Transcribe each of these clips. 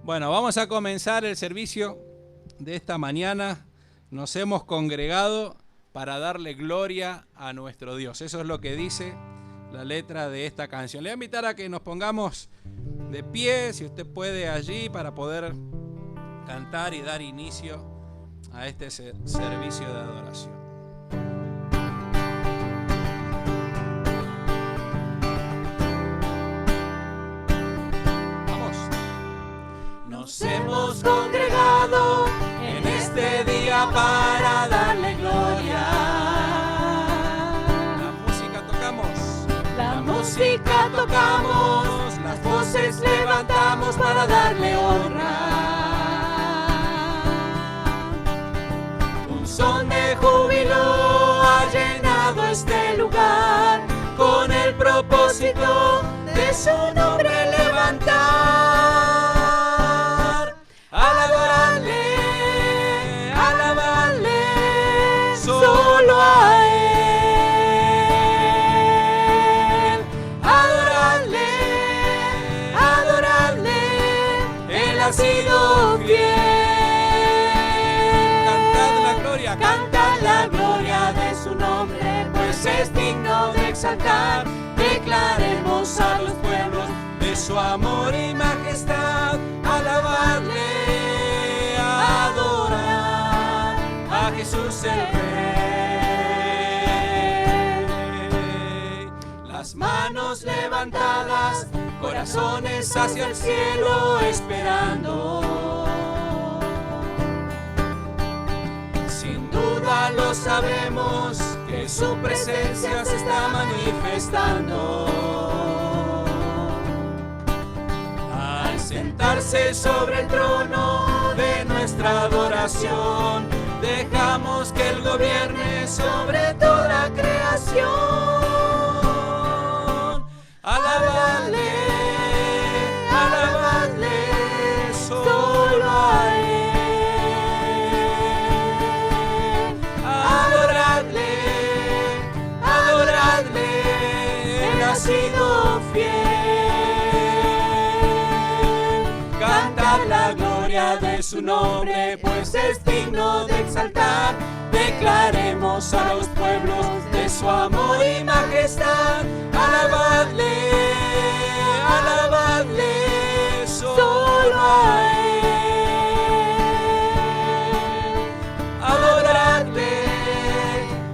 Bueno, vamos a comenzar el servicio de esta mañana. Nos hemos congregado para darle gloria a nuestro Dios. Eso es lo que dice la letra de esta canción. Le voy a invitar a que nos pongamos de pie, si usted puede, allí para poder cantar y dar inicio a este servicio de adoración. Nos hemos congregado en este día para darle gloria. La música tocamos. La música tocamos, las voces levantamos para darle honra. Un son de júbilo ha llenado este lugar con el propósito de su nombre levantar. Solo a Él, adorarle, Él ha sido fiel. Cantad la gloria de su nombre, pues es digno de exaltar. Declaremos a los pueblos de su amor y majestad, alabarle, adorar a Jesús el Rey. Las manos levantadas, corazones hacia el cielo esperando. Sin duda lo sabemos, que su presencia se está manifestando. Al sentarse sobre el trono de nuestra adoración, dejamos que Él gobierne sobre toda creación. Alabarle, solo a Él. Adoradle, Él ha sido fiel. Cantad la gloria de su nombre, pues es digno de exaltar. Declaremos a los pueblos de su amor y majestad. Alabadle, solo a Él.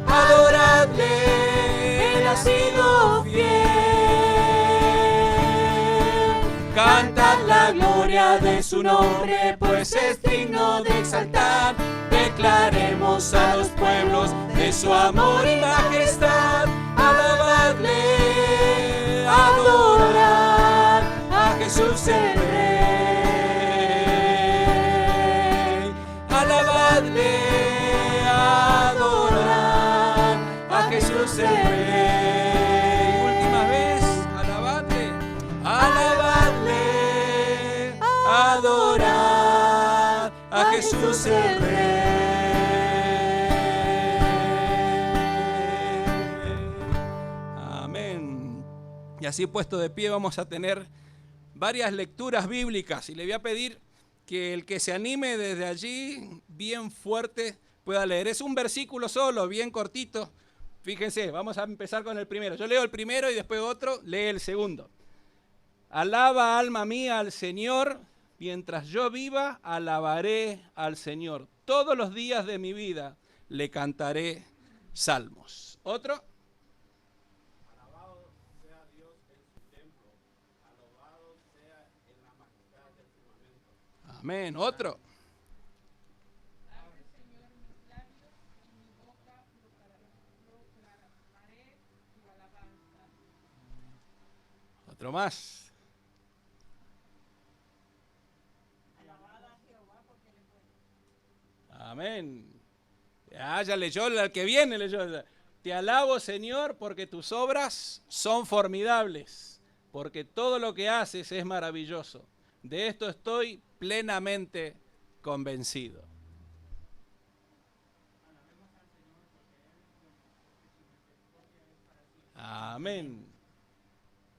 Adoradle, Él ha sido fiel. Cantad la gloria de su nombre, pues es digno de exaltar. Declaremos a los pueblos de su amor y majestad. Alabadle, adorar a Jesús el Rey. Alabadle, adorar a Jesús el Rey. Última vez, Alabadle, adorar a Jesús el Rey. Amén. Y así puesto de pie vamos a tener varias lecturas bíblicas y le voy a pedir que el que se anime desde allí bien fuerte pueda leer. Es un versículo solo, bien cortito. Fíjense, vamos a empezar con el primero. Yo leo el primero y después otro lee el segundo. Alaba, alma mía, al Señor. Mientras yo viva, alabaré al Señor. Todos los días de mi vida le cantaré salmos. ¿Otro? Alabado sea Dios en su templo, alabado sea en la majestad del firmamento. Amén. ¿Otro? Abre, Señor, mis labios y mi boca proclamaré tu alabanza. Otro más. Amén. Ya leyó, el que viene leyó. Te alabo, Señor, porque tus obras son formidables, porque todo lo que haces es maravilloso. De esto estoy plenamente convencido. Amén.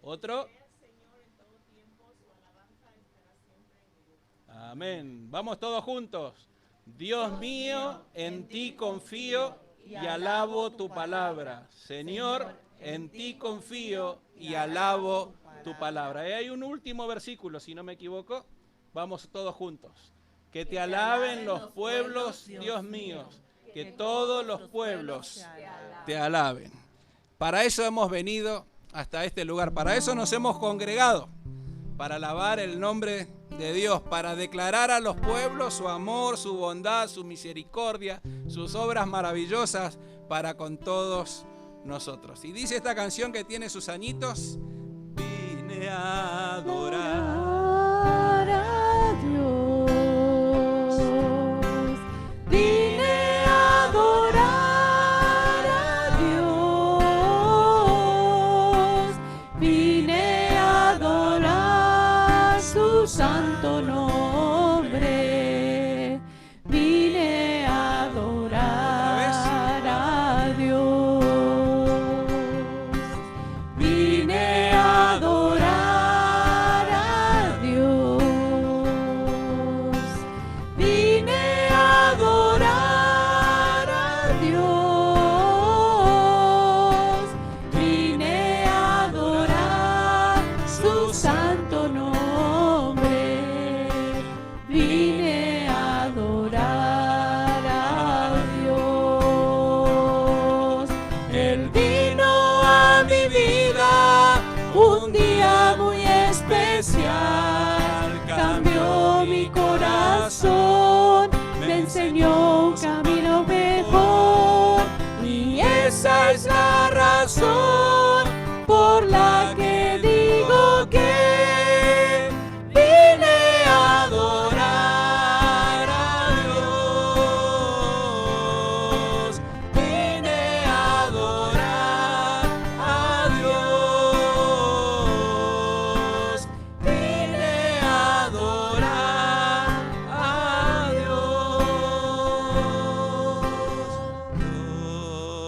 ¿Otro? Amén. Vamos todos juntos. Dios mío, en ti confío y alabo tu palabra. Señor, en ti confío y alabo tu palabra. Y hay un último versículo, si no me equivoco. Vamos todos juntos. Que te alaben los pueblos, Dios mío. Que todos los pueblos te alaben. Para eso hemos venido hasta este lugar. Para eso nos hemos congregado. Para alabar el nombre de Dios, para declarar a los pueblos su amor, su bondad, su misericordia, sus obras maravillosas para con todos nosotros. Y dice esta canción que tiene sus añitos: vine a adorar a Dios, vine a adorar a Dios, vine a adorar su santo nombre, vine a adorar a Dios, vine a adorar a Dios, vine a adorar a Dios, vine a adorar su santo nombre, vine a adorar a Dios. Él vino a mi vida un día muy especial, cambió mi corazón, me enseñó un camino mejor, y esa es la razón por la que digo que vine a adorar a Dios, vine a adorar a Dios, vine a adorar a Dios.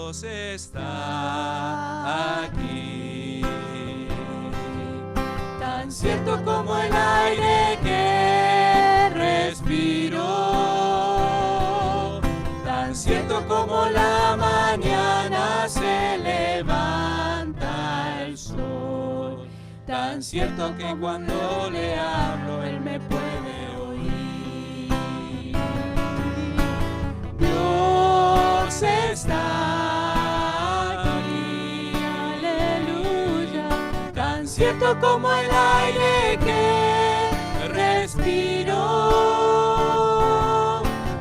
Dios está aquí, tan cierto como el aire que respiro, tan cierto como la mañana se levanta el sol, tan cierto que cuando le hablo él me puede oír. Dios está aquí, aleluya, tan cierto como el aire que respiro,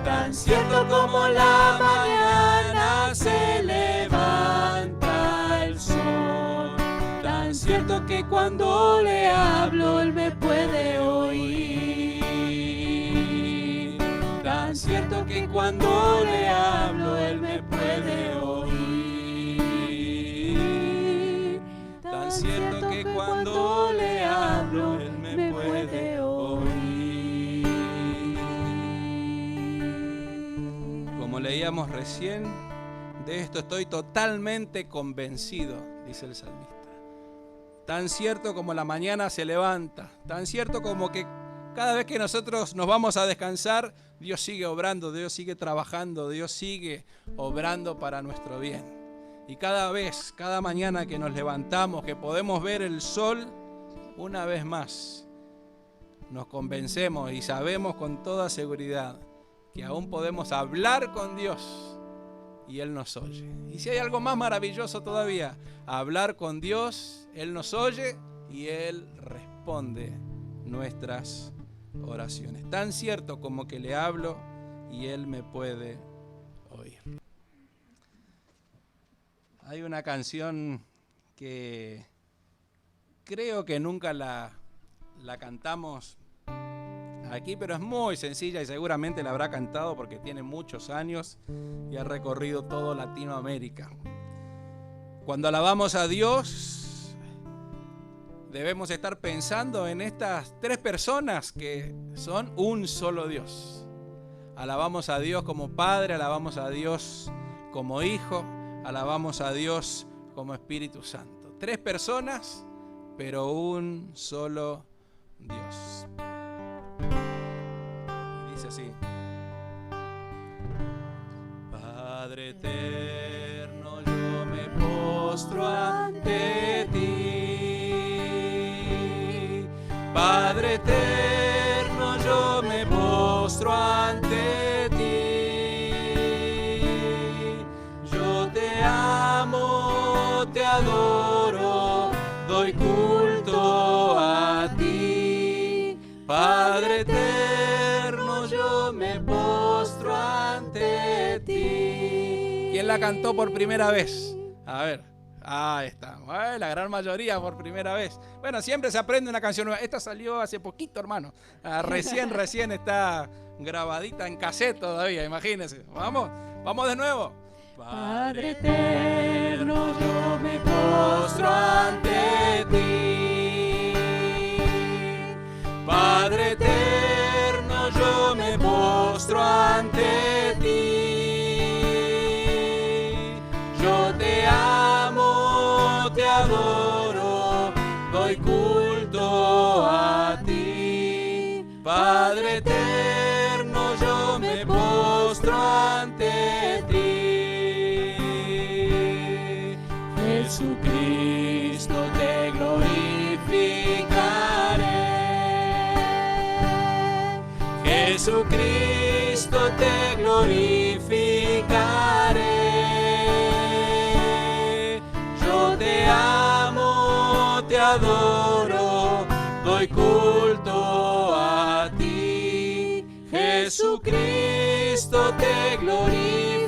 tan cierto como la mañana se levanta el sol, tan cierto que cuando le hablo él me puede oír, tan cierto que cuando le hablo él me puede oír, tan cierto que cuando le hablo él me puede oír. Como leíamos recién, de esto estoy totalmente convencido, dice el salmista. Tan cierto como la mañana se levanta, tan cierto como que cada vez que nosotros nos vamos a descansar, Dios sigue obrando, Dios sigue trabajando, Dios sigue obrando para nuestro bien. Y cada vez, cada mañana que nos levantamos, que podemos ver el sol, una vez más, nos convencemos y sabemos con toda seguridad que aún podemos hablar con Dios y Él nos oye. Y si hay algo más maravilloso todavía, hablar con Dios, Él nos oye y Él responde nuestras oraciones. Tan cierto como que le hablo y Él me puede oír. Hay una canción que creo que nunca la cantamos aquí, pero es muy sencilla y seguramente la habrá cantado porque tiene muchos años y ha recorrido todo Latinoamérica. Cuando alabamos a Dios, debemos estar pensando en estas tres personas que son un solo Dios. Alabamos a Dios como Padre, alabamos a Dios como Hijo, alabamos a Dios como Espíritu Santo. Tres personas, pero un solo Dios. así. Padre eterno, yo me postro ante ti. Padre eterno, yo me postro ante ti. Yo te amo, te adoro, doy culto a ti. Padre eterno, yo me postro ante ti. ¿Quién la cantó por primera vez? A ver, ahí está. La gran mayoría por primera vez. Bueno, siempre se aprende una canción nueva. Esta salió hace poquito, hermano. Recién está grabadita en cassette todavía, imagínense. Vamos de nuevo. Padre eterno, yo me postro ante ti. Padre eterno, yo me postro ante ti. Yo te amo, te adoro, doy culto a ti. Padre eterno, yo me postro ante ti. Jesucristo, te glorificaré. Jesucristo, te glorificaré. Yo te amo, te adoro, doy culto a ti. Jesucristo, te glorificaré.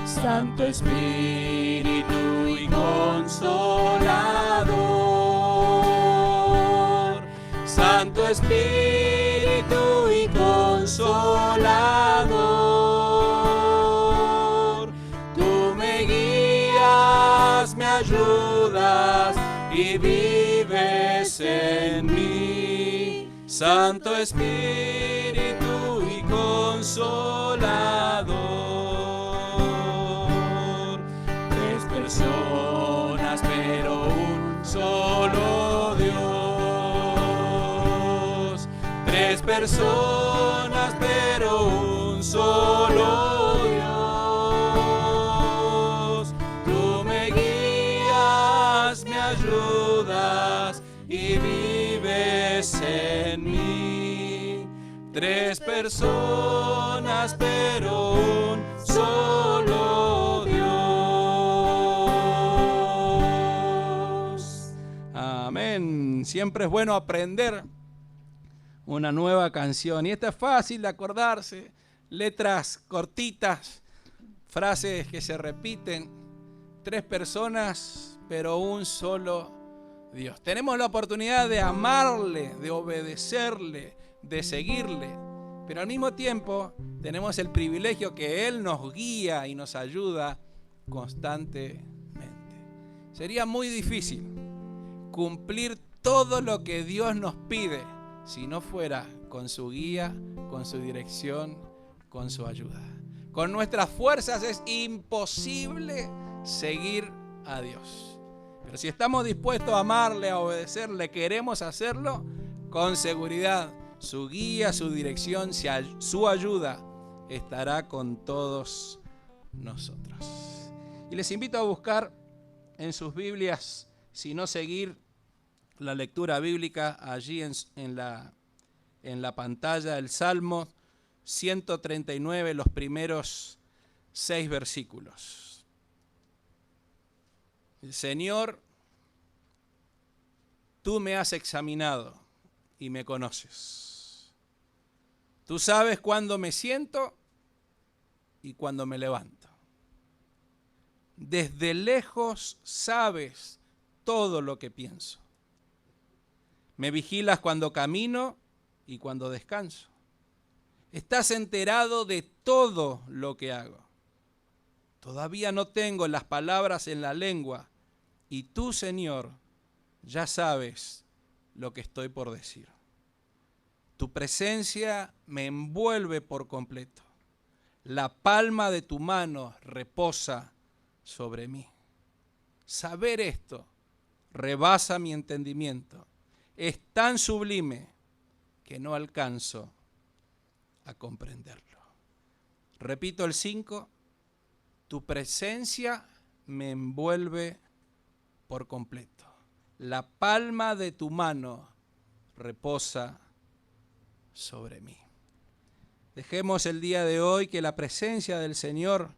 Santo Espíritu y Consolador, Santo Espíritu y Consolador, tú me guías, me ayudas y vives en mí. Santo Espíritu y Consolador, tres personas pero un solo Dios. Tres personas pero un solo Dios. Tú me guías, me ayudas y vives en mí. Tres personas pero un solo Dios. Amén. Siempre es bueno aprender una nueva canción. Y esta es fácil de acordarse. Letras cortitas, frases que se repiten. Tres personas, pero un solo Dios. Tenemos la oportunidad de amarle, de obedecerle, de seguirle. Pero al mismo tiempo tenemos el privilegio que Él nos guía y nos ayuda constantemente. Sería muy difícil cumplir todo lo que Dios nos pide si no fuera con su guía, con su dirección, con su ayuda. Con nuestras fuerzas es imposible seguir a Dios. Pero si estamos dispuestos a amarle, a obedecerle, queremos hacerlo, con seguridad, su guía, su dirección, su ayuda estará con todos nosotros. Y les invito a buscar en sus Biblias, si no seguir la lectura bíblica, allí en la pantalla, el Salmo 139, los primeros 6 versículos. Señor, tú me has examinado y me conoces. Tú sabes cuándo me siento y cuándo me levanto. Desde lejos sabes todo lo que pienso. Me vigilas cuando camino y cuando descanso. Estás enterado de todo lo que hago. Todavía no tengo las palabras en la lengua y tú, Señor, ya sabes lo que estoy por decir. Tu presencia me envuelve por completo. La palma de tu mano reposa sobre mí. Saber esto rebasa mi entendimiento es tan sublime que no alcanzo a comprenderlo. Repito el 5, tu presencia me envuelve por completo. La palma de tu mano reposa sobre mí. Dejemos el día de hoy que la presencia del Señor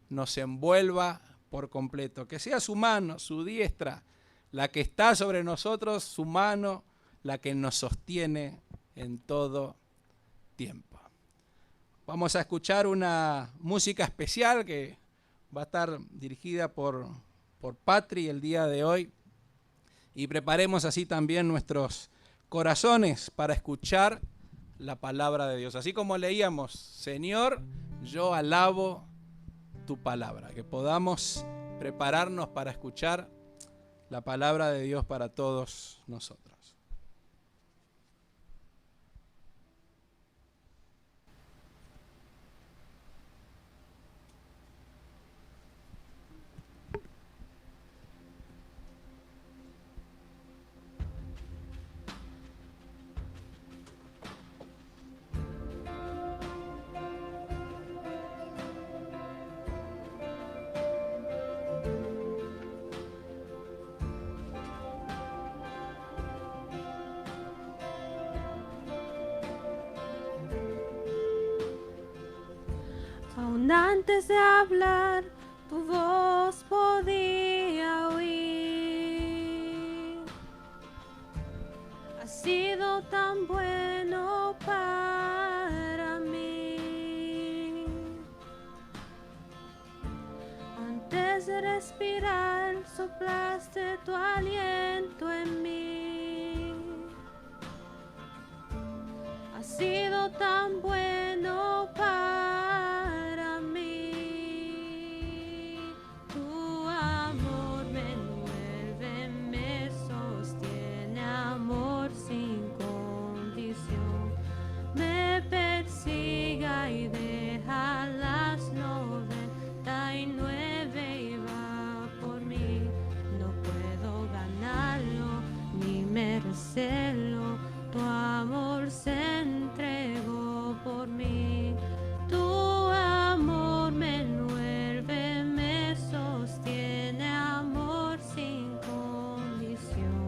nos envuelva por completo. Que sea su mano, su diestra, la que está sobre nosotros, su mano, la que nos sostiene en todo tiempo. Vamos a escuchar una música especial que va a estar dirigida por Patri el día de hoy. Y preparemos así también nuestros corazones para escuchar la palabra de Dios. Así como leíamos, Señor, yo alabo tu palabra. Que podamos prepararnos para escuchar la palabra de Dios para todos nosotros. Aún antes de hablar, tu voz podía oír. Has sido tan bueno para mí. Antes de respirar, soplaste tu aliento en mí. Has sido tan bueno para mí. Tu amor me envuelve, me sostiene, amor sin condición. Me persiga y deja las 99 y va por mí. No puedo ganarlo ni merecerlo. Tu amor se entregó por mí. Tu amor me envuelve, me sostiene, amor sin condición.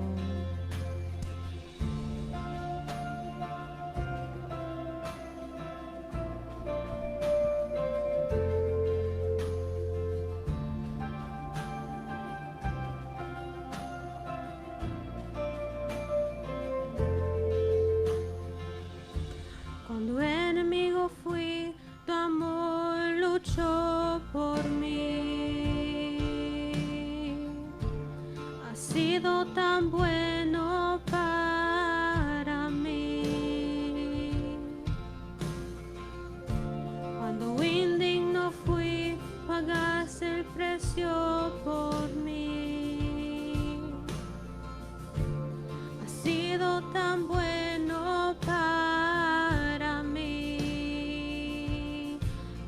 Cuando enemigo fui, tu amor luchó por mí. Has sido tan bueno para mí. Cuando indigno fui, pagaste el precio por mí. Has sido tan bueno para mí.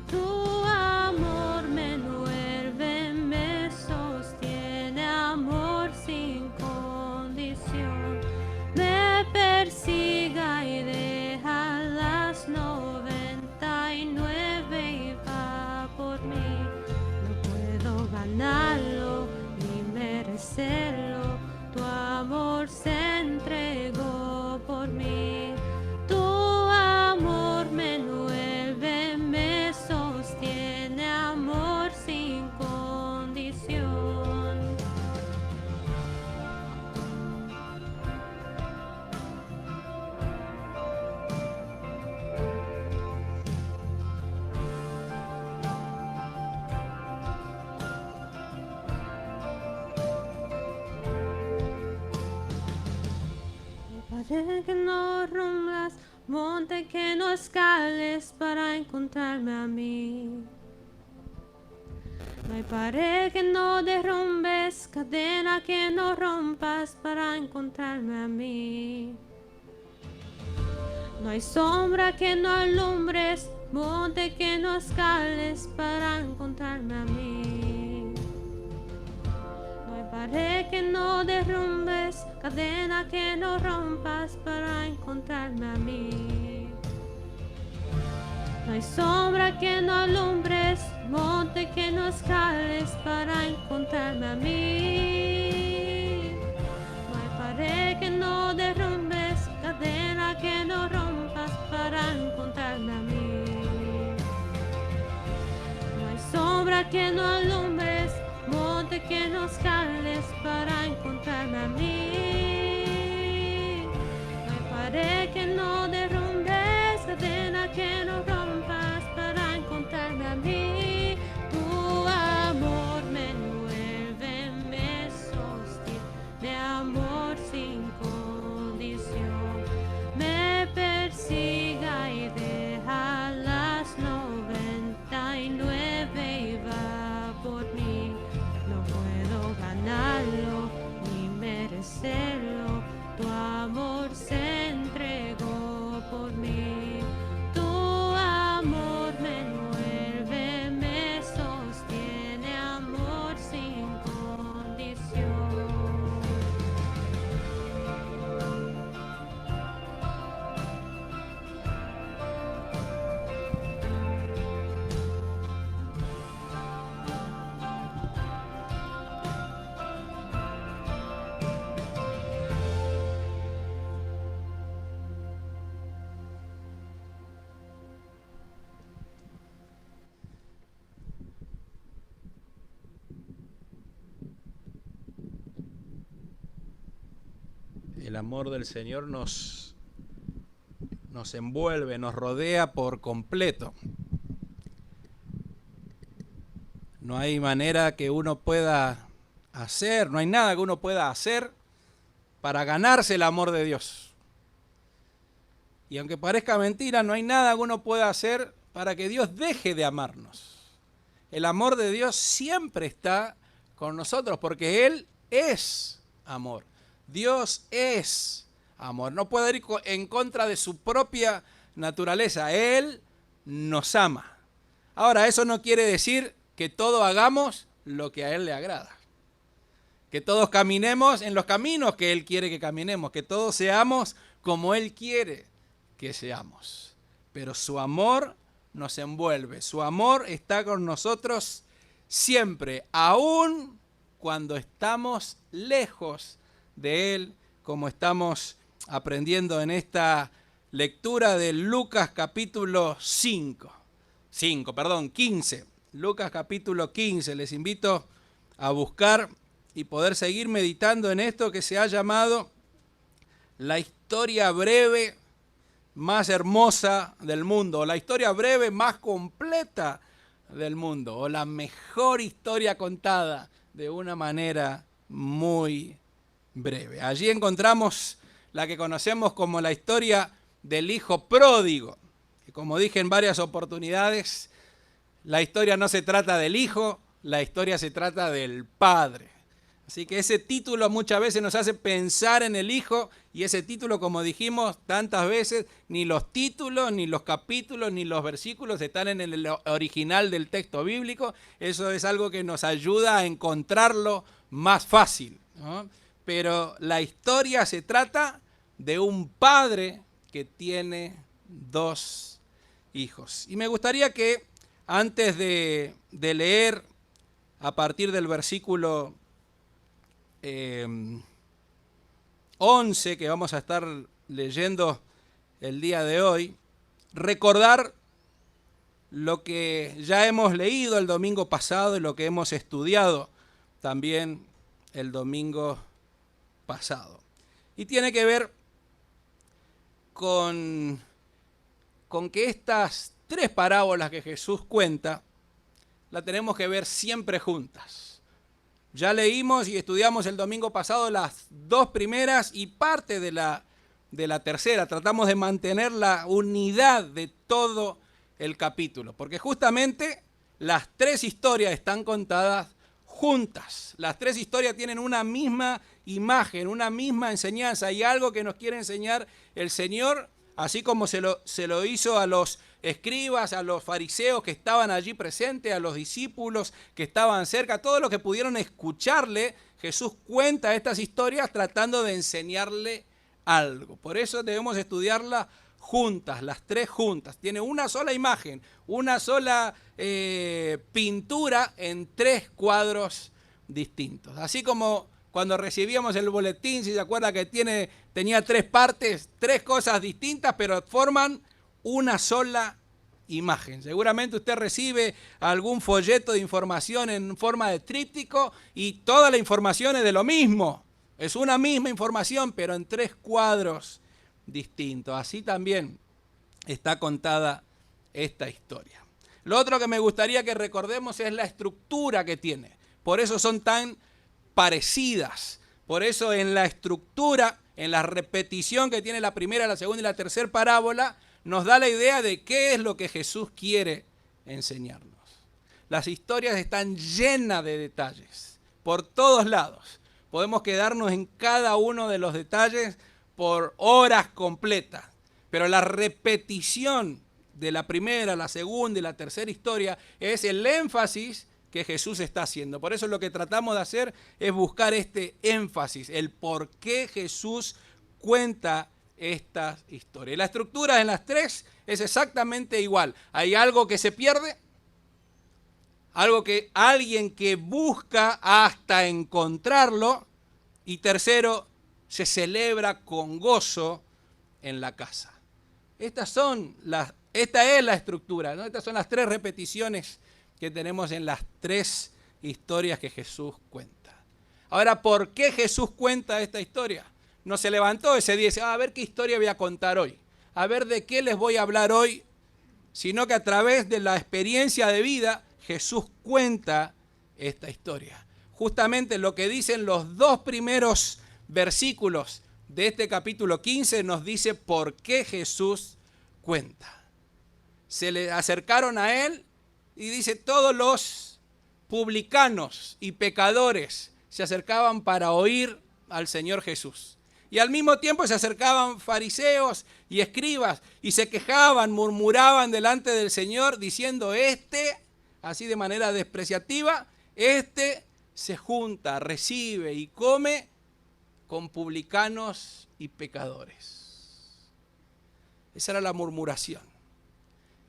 Tu amor me envuelve, me sostiene, amor sin condición. Me persiga y deja las 99 y va por mí. No puedo ganarlo ni merecerlo. Tu amor se entregó por mí. Tu amor me envuelve, me sostiene, amor sin condición. Pared que no rompas, monte que no escales para encontrarme a mí. No hay pared que no derrumbes, cadena que no rompas para encontrarme a mí. No hay sombra que no alumbres, monte que no escales para encontrarme a mí. No hay pared que no derrumbes, cadena que no rompas para encontrarme a mí. No hay sombra que no alumbres, monte que no escales para encontrarme a mí. No hay pared que no derrumbes, cadena que no rompas para encontrarme a mí. No hay sombra que no alumbres, monte que no escales para encontrarme a mí. No hay pared que no derrumbes, cadena que no rompas para encontrarme a mí. Tu amor me envuelve, me sostiene, amor sin condición. Me persiga y deja las 99 y va por mí. No puedo ganarlo ni merecerlo, tu amor se entregó por mí. Tu amor me envuelve, me sostiene, amor sin condición. El amor del Señor nos envuelve, nos rodea por completo. No hay manera que uno pueda hacer, no hay nada que uno pueda hacer para ganarse el amor de Dios. Y aunque parezca mentira, no hay nada que uno pueda hacer para que Dios deje de amarnos. El amor de Dios siempre está con nosotros porque Él es amor. Dios es amor. No puede ir en contra de su propia naturaleza. Él nos ama. Ahora, eso no quiere decir que todos hagamos lo que a Él le agrada. Que todos caminemos en los caminos que Él quiere que caminemos. Que todos seamos como Él quiere que seamos. Pero su amor nos envuelve. Su amor está con nosotros siempre, aun cuando estamos lejos de Él, como estamos aprendiendo en esta lectura de Lucas capítulo 15. Lucas capítulo 15. Les invito a buscar y poder seguir meditando en esto que se ha llamado la historia breve más hermosa del mundo, o la historia breve más completa del mundo, o la mejor historia contada de una manera muy breve. Allí encontramos la que conocemos como la historia del hijo pródigo, que como dije en varias oportunidades, la historia no se trata del hijo, la historia se trata del padre. Así que ese título muchas veces nos hace pensar en el hijo, y ese título, como dijimos tantas veces, ni los títulos, ni los capítulos, ni los versículos están en el original del texto bíblico. Eso es algo que nos ayuda a encontrarlo más fácil, ¿no? Pero la historia se trata de un padre que tiene dos hijos. Y me gustaría que antes de leer a partir del versículo 11 que vamos a estar leyendo el día de hoy, recordar lo que ya hemos leído el domingo pasado y lo que hemos estudiado también el domingo pasado. Y tiene que ver con que estas tres parábolas que Jesús cuenta, las tenemos que ver siempre juntas. Ya leímos y estudiamos el domingo pasado las dos primeras y parte de la tercera. Tratamos de mantener la unidad de todo el capítulo, porque justamente las tres historias están contadas juntas. Las tres historias tienen una misma imagen, una misma enseñanza y algo que nos quiere enseñar el Señor, así como se lo hizo a los escribas, a los fariseos que estaban allí presentes, a los discípulos que estaban cerca, todos los que pudieron escucharle, Jesús cuenta estas historias tratando de enseñarle algo. Por eso debemos estudiarlas juntas, las tres juntas. Tiene una sola imagen, una sola pintura en tres cuadros distintos. Así como cuando recibíamos el boletín, si se acuerda que tenía tres partes, tres cosas distintas, pero forman una sola imagen. Seguramente usted recibe algún folleto de información en forma de tríptico y toda la información es de lo mismo. Es una misma información, pero en tres cuadros distintos. Así también está contada esta historia. Lo otro que me gustaría que recordemos es la estructura que tiene. Por eso son tan parecidas. Por eso en la estructura, en la repetición que tiene la primera, la segunda y la tercera parábola, nos da la idea de qué es lo que Jesús quiere enseñarnos. Las historias están llenas de detalles, por todos lados. Podemos quedarnos en cada uno de los detalles por horas completas, pero la repetición de la primera, la segunda y la tercera historia es el énfasis que Jesús está haciendo. Por eso lo que tratamos de hacer es buscar este énfasis, el por qué Jesús cuenta estas historias. La estructura en las tres es exactamente igual. Hay algo que se pierde, algo que alguien que busca hasta encontrarlo, y tercero, se celebra con gozo en la casa. Esta es la estructura, ¿no? Estas son las tres repeticiones que tenemos en las tres historias que Jesús cuenta. Ahora, ¿por qué Jesús cuenta esta historia? No se levantó ese día y dice, a ver qué historia voy a contar hoy, a ver de qué les voy a hablar hoy, sino que a través de la experiencia de vida, Jesús cuenta esta historia. Justamente lo que dicen los dos primeros versículos de este capítulo 15 nos dice por qué Jesús cuenta. Se le acercaron a él y dice, todos los publicanos y pecadores se acercaban para oír al Señor Jesús. Y al mismo tiempo se acercaban fariseos y escribas y se quejaban, murmuraban delante del Señor diciendo, así de manera despreciativa, se junta, recibe y come con publicanos y pecadores. Esa era la murmuración.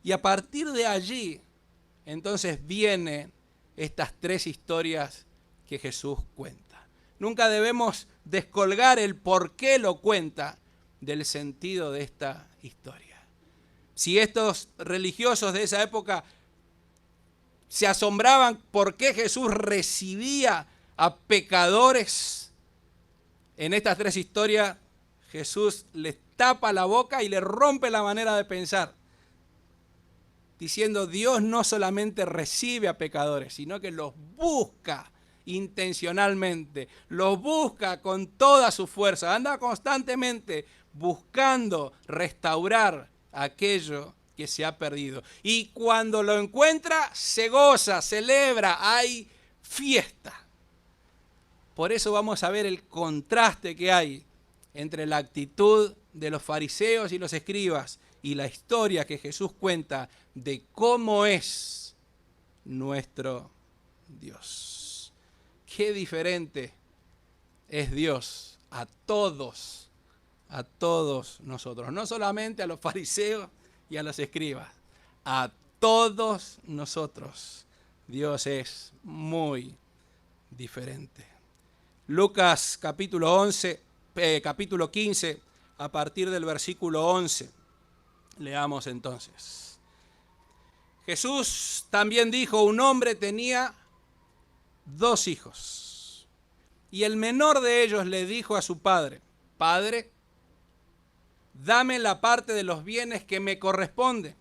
Y a partir de allí, entonces vienen estas tres historias que Jesús cuenta. Nunca debemos descolgar el por qué lo cuenta del sentido de esta historia. Si estos religiosos de esa época se asombraban por qué Jesús recibía a pecadores, en estas tres historias Jesús les tapa la boca y le rompe la manera de pensar, diciendo Dios no solamente recibe a pecadores, sino que los busca intencionalmente, los busca con toda su fuerza, anda constantemente buscando restaurar aquello que se ha perdido. Y cuando lo encuentra, se goza, celebra, hay fiesta. Por eso vamos a ver el contraste que hay entre la actitud de los fariseos y los escribas y la historia que Jesús cuenta de cómo es nuestro Dios. Qué diferente es Dios a todos nosotros. No solamente a los fariseos y a los escribas, a todos nosotros. Dios es muy diferente. Lucas capítulo 15, a partir del versículo 11. Leamos entonces. Jesús también dijo, un hombre tenía 2 hijos. Y el menor de ellos le dijo a su padre, Padre, dame la parte de los bienes que me corresponde.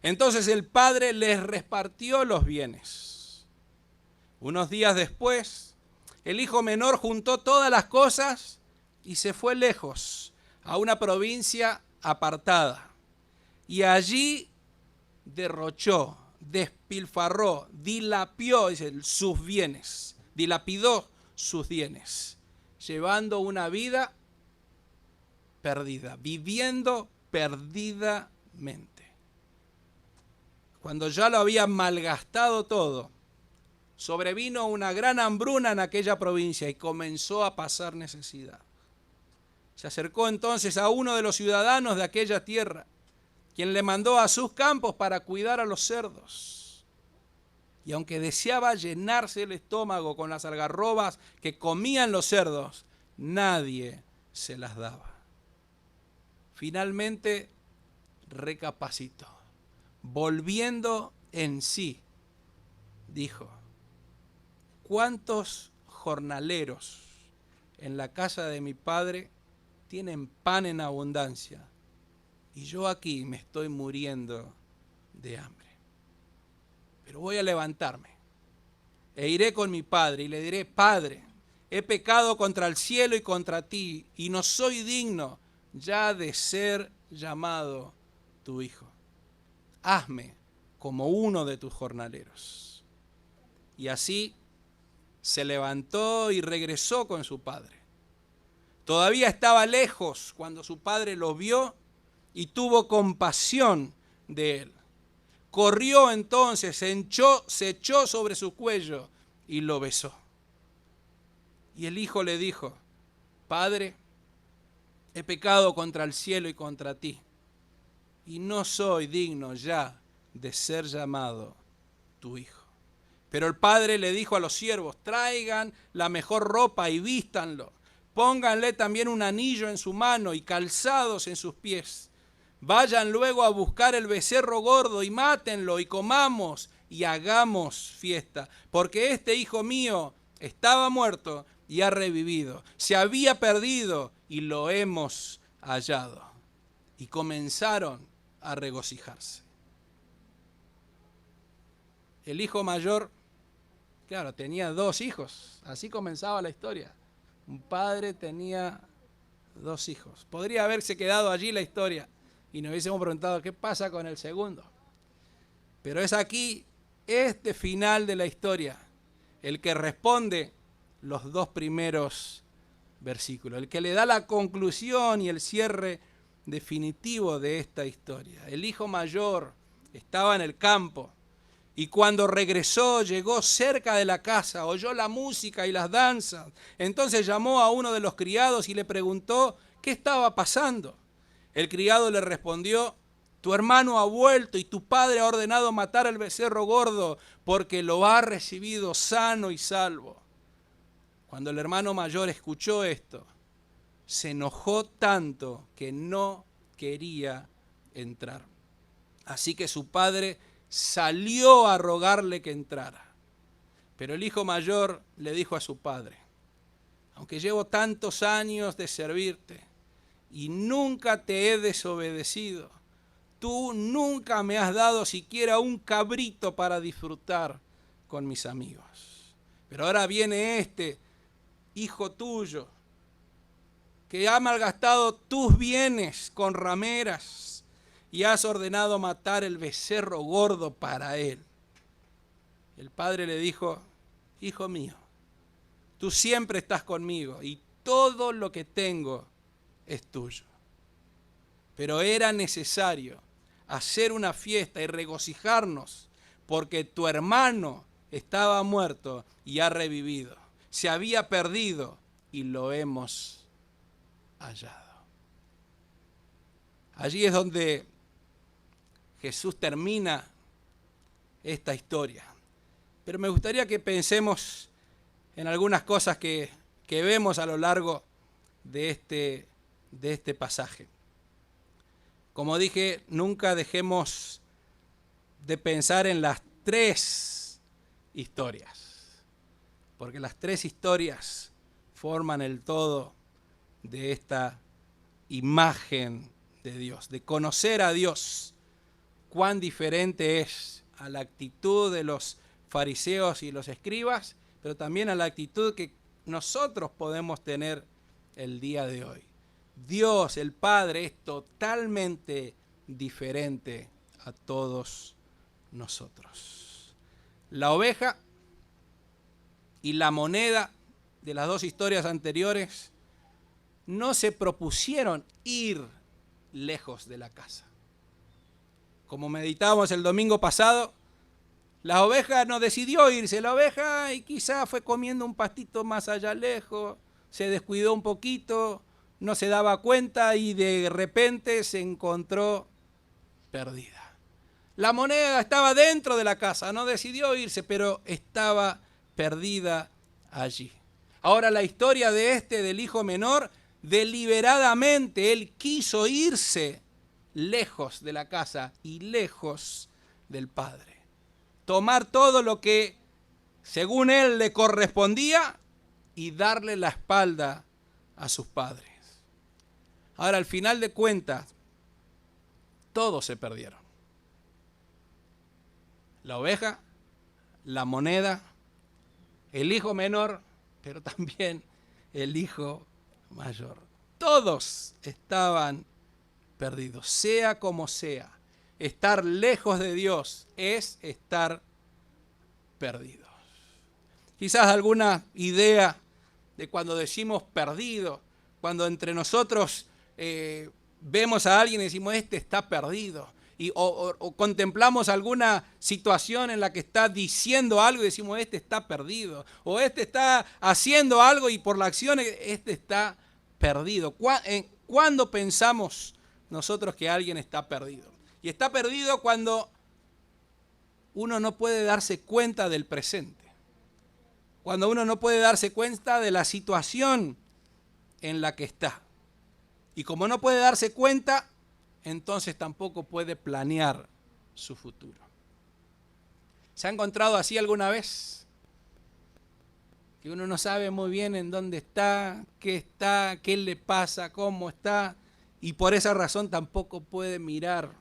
Entonces el padre les repartió los bienes. Unos días después, el hijo menor juntó todas las cosas y se fue lejos, a una provincia apartada. Y derrochó, despilfarró, dilapidó sus bienes, dilapidó sus bienes, llevando una vida perdida, viviendo perdidamente. cuando ya lo había malgastado todo, sobrevino una gran hambruna en aquella provincia y comenzó a pasar necesidad. Se acercó entonces a uno de los ciudadanos de aquella tierra, quien le mandó a sus campos para cuidar a los cerdos. Y aunque deseaba llenarse el estómago con las algarrobas que comían los cerdos, nadie se las daba. Finalmente recapacitó. Volviendo en sí, dijo: ¿cuántos jornaleros en la casa de mi padre tienen pan en abundancia? Y yo aquí me estoy muriendo de hambre. Pero voy a levantarme e iré con mi padre y le diré: Padre, he pecado contra el cielo y contra ti, y no soy digno ya de ser llamado tu hijo. Hazme como uno de tus jornaleros. Y así se levantó y regresó con su padre. Todavía estaba lejos cuando su padre lo vio y tuvo compasión de él. Corrió entonces, se echó sobre su cuello y lo besó. Y el hijo le dijo: Padre, he pecado contra el cielo y contra ti, y no soy digno ya de ser llamado tu hijo. Pero el padre le dijo a los siervos: traigan la mejor ropa y vístanlo. Pónganle también un anillo en su mano y calzados en sus pies. Vayan luego a buscar el becerro gordo y mátenlo y comamos y hagamos fiesta. Porque este hijo mío estaba muerto y ha revivido. Se había perdido y lo hemos hallado. Y comenzaron a regocijarse. El hijo mayor, claro, tenía 2 hijos. Así comenzaba la historia. Un padre tenía 2 hijos. Podría haberse quedado allí la historia y nos hubiésemos preguntado qué pasa con el segundo. Pero es aquí este final de la historia el que responde los 2 primeros versículos, el que le da la conclusión y el cierre definitivo de esta historia. El hijo mayor estaba en el campo y cuando regresó llegó cerca de la casa, oyó la música y las danzas. Entonces llamó a uno de los criados y le preguntó qué estaba pasando. El criado le respondió: tu hermano ha vuelto y tu padre ha ordenado matar al becerro gordo porque lo ha recibido sano y salvo. Cuando el hermano mayor escuchó esto, se enojó tanto que no quería entrar. Así que su padre salió a rogarle que entrara. Pero el hijo mayor le dijo a su padre: aunque llevo tantos años de servirte y nunca te he desobedecido, tú nunca me has dado siquiera un cabrito para disfrutar con mis amigos. Pero ahora viene este hijo tuyo, que ha malgastado tus bienes con rameras y has ordenado matar el becerro gordo para él. El padre le dijo: hijo mío, tú siempre estás conmigo y todo lo que tengo es tuyo. Pero era necesario hacer una fiesta y regocijarnos porque tu hermano estaba muerto y ha revivido. Se había perdido y lo hemos hallado. Allí es donde Jesús termina esta historia. Pero me gustaría que pensemos en algunas cosas que vemos a lo largo de este pasaje. Como dije, nunca dejemos de pensar en las 3 historias. Porque las 3 historias forman el todo de esta imagen de Dios, de conocer a Dios. Cuán diferente es a la actitud de los fariseos y los escribas, pero también a la actitud que nosotros podemos tener el día de hoy. Dios, el Padre, es totalmente diferente a todos nosotros. La oveja y la moneda de las 2 historias anteriores no se propusieron ir lejos de la casa. como meditábamos el domingo pasado, la oveja no decidió irse, la oveja y quizá fue comiendo un pastito más allá lejos, se descuidó un poquito, no se daba cuenta y de repente se encontró perdida. La moneda estaba dentro de la casa, no decidió irse, pero estaba perdida allí. Ahora la historia del hijo menor, deliberadamente él quiso irse lejos de la casa y lejos del padre. Tomar todo lo que según él le correspondía y darle la espalda a sus padres. Ahora al final de cuentas, todos se perdieron. La oveja, la moneda, el hijo menor, pero también el hijo mayor. Todos estaban perdidos, sea como sea. Estar lejos de Dios es estar perdidos. Quizás alguna idea de cuando decimos perdido, cuando entre nosotros vemos a alguien y decimos, este está perdido. O contemplamos alguna situación en la que está diciendo algo y decimos, este está perdido. O este está haciendo algo y por la acción, este está perdido. ¿Cuándo pensamos nosotros que alguien está perdido? Y está perdido cuando uno no puede darse cuenta del presente. Cuando uno no puede darse cuenta de la situación en la que está. Y como no puede darse cuenta, entonces tampoco puede planear su futuro. ¿Se ha encontrado así alguna vez? Que uno no sabe muy bien en dónde está, qué le pasa, cómo está, y por esa razón tampoco puede mirar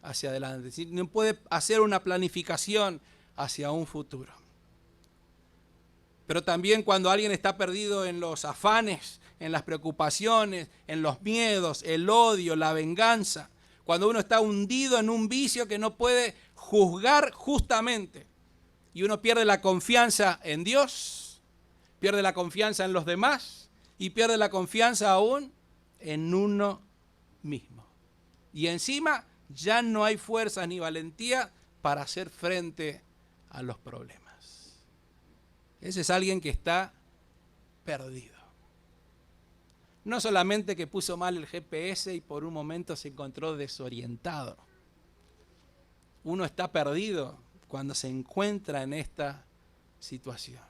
hacia adelante. Es decir, no puede hacer una planificación hacia un futuro. Pero también cuando alguien está perdido en los afanes, en las preocupaciones, en los miedos, el odio, la venganza, cuando uno está hundido en un vicio que no puede juzgar justamente y uno pierde la confianza en Dios, pierde la confianza en los demás y pierde la confianza aún en uno mismo. Y encima ya no hay fuerza ni valentía para hacer frente a los problemas. Ese es alguien que está perdido. No solamente que puso mal el GPS y por un momento se encontró desorientado. Uno está perdido cuando se encuentra en esta situación.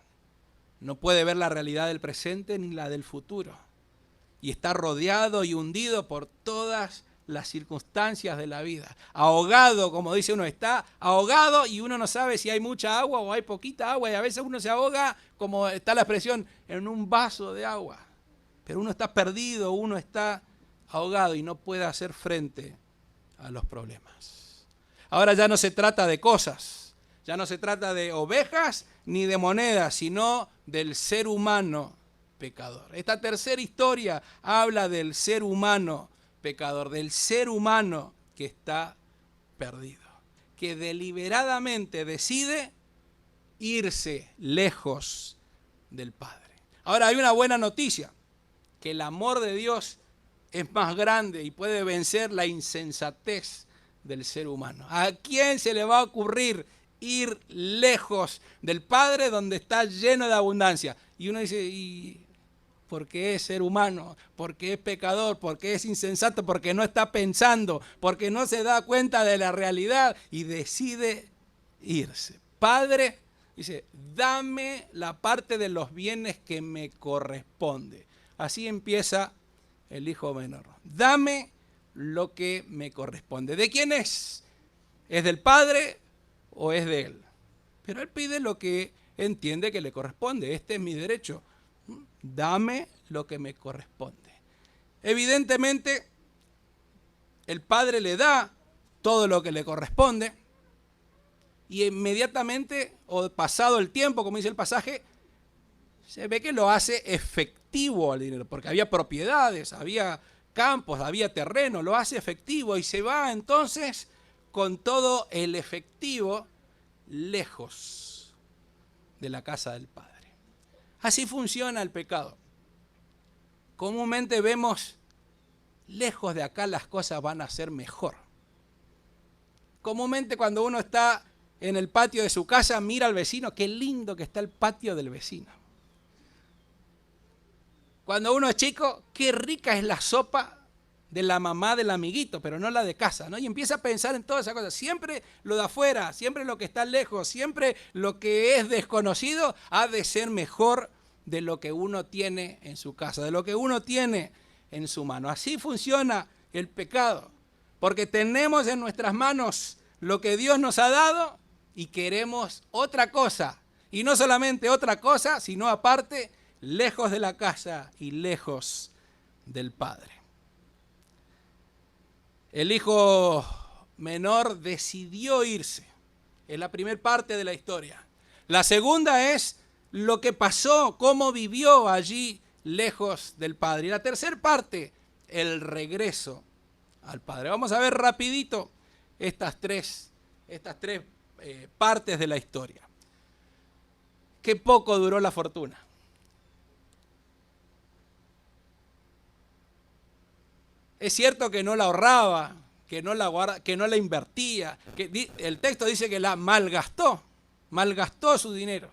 No puede ver la realidad del presente ni la del futuro. Y está rodeado y hundido por todas las circunstancias de la vida. Ahogado, como dice uno, está ahogado y uno no sabe si hay mucha agua o hay poquita agua. Y a veces uno se ahoga, como está la expresión, en un vaso de agua. Pero uno está perdido, uno está ahogado y no puede hacer frente a los problemas. Ahora ya no se trata de cosas, ya no se trata de ovejas ni de monedas, sino del ser humano pecador. Esta tercera historia habla del ser humano pecador, del ser humano que está perdido, que deliberadamente decide irse lejos del Padre. Ahora hay una buena noticia, que el amor de Dios es más grande y puede vencer la insensatez del ser humano. ¿A quién se le va a ocurrir ir lejos del Padre donde está lleno de abundancia? Y uno dice, ¿y por qué es ser humano? ¿Por qué es pecador? ¿Por qué es insensato? Porque no está pensando, porque no se da cuenta de la realidad y decide irse. Padre, dice, dame la parte de los bienes que me corresponde. Así empieza el hijo menor. Dame lo que me corresponde. ¿De quién es? ¿Es del padre o es de él? Pero él pide lo que entiende que le corresponde. Este es mi derecho. Dame lo que me corresponde. Evidentemente, el padre le da todo lo que le corresponde y inmediatamente, o pasado el tiempo, como dice el pasaje, se ve que lo hace efectivo al dinero, porque había propiedades, había campos, había terreno, lo hace efectivo y se va entonces con todo el efectivo lejos de la casa del Padre. Así funciona el pecado. Comúnmente vemos, lejos de acá las cosas van a ser mejor. Comúnmente cuando uno está en el patio de su casa, mira al vecino, qué lindo que está el patio del vecino. Cuando uno es chico, qué rica es la sopa de la mamá del amiguito, pero no la de casa, ¿no? Y empieza a pensar en todas esas cosas. Siempre lo de afuera, siempre lo que está lejos, siempre lo que es desconocido ha de ser mejor de lo que uno tiene en su casa, de lo que uno tiene en su mano. Así funciona el pecado, porque tenemos en nuestras manos lo que Dios nos ha dado y queremos otra cosa. Y no solamente otra cosa, sino aparte, lejos de la casa y lejos del Padre. El hijo menor decidió irse. Es la primera parte de la historia. La segunda es lo que pasó, cómo vivió allí lejos del Padre. Y la tercera parte, el regreso al Padre. Vamos a ver rapidito estas tres partes de la historia. Qué poco duró la fortuna. Es cierto que no la ahorraba, que no la guarda, que no la invertía. El texto dice que la malgastó su dinero.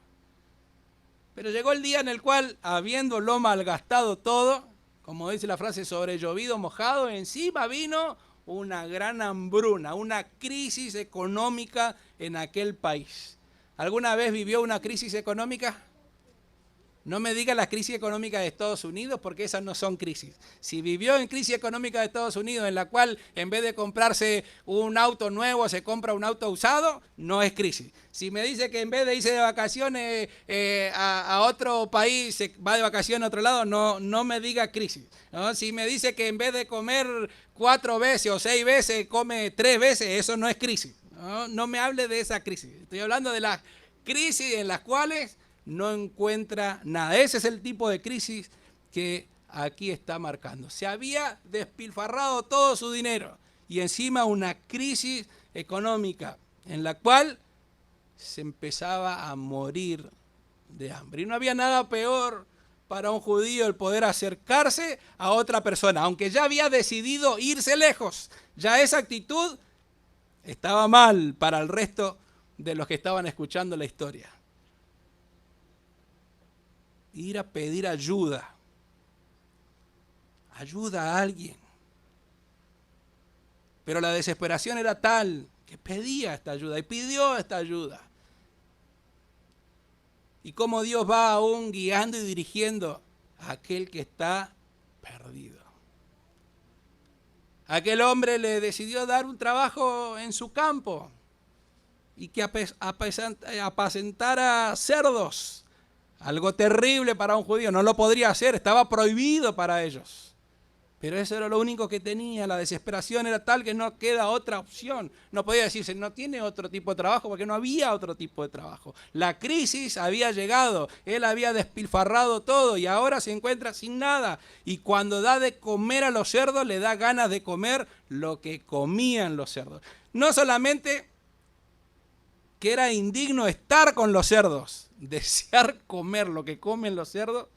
Pero llegó el día en el cual, habiéndolo malgastado todo, como dice la frase, sobre llovido mojado, encima vino una gran hambruna, una crisis económica en aquel país. ¿Alguna vez vivió una crisis económica? No me diga la crisis económica de Estados Unidos, porque esas no son crisis. Si vivió en crisis económica de Estados Unidos, en la cual en vez de comprarse un auto nuevo, se compra un auto usado, no es crisis. Si me dice que en vez de irse de vacaciones a otro país, se va de vacaciones a otro lado, no me diga crisis, ¿no? Si me dice que en vez de comer 4 veces o 6 veces, come 3 veces, eso no es crisis. No me hable de esa crisis. Estoy hablando de las crisis en las cuales no encuentra nada. Ese es el tipo de crisis que aquí está marcando. Se había despilfarrado todo su dinero y encima una crisis económica en la cual se empezaba a morir de hambre. Y no había nada peor para un judío el poder acercarse a otra persona, aunque ya había decidido irse lejos. Ya esa actitud estaba mal para el resto de los que estaban escuchando la historia. Ir a pedir ayuda a alguien. Pero la desesperación era tal que pedía esta ayuda y pidió esta ayuda. Y cómo Dios va aún guiando y dirigiendo a aquel que está perdido. Aquel hombre le decidió dar un trabajo en su campo y que apacentara cerdos. Algo terrible para un judío, no lo podría hacer, estaba prohibido para ellos. Pero eso era lo único que tenía, la desesperación era tal que no queda otra opción. No podía decirse, no tiene otro tipo de trabajo, porque no había otro tipo de trabajo. La crisis había llegado, él había despilfarrado todo y ahora se encuentra sin nada. Y cuando da de comer a los cerdos, le da ganas de comer lo que comían los cerdos. No solamente que era indigno estar con los cerdos, desear comer lo que comen los cerdos,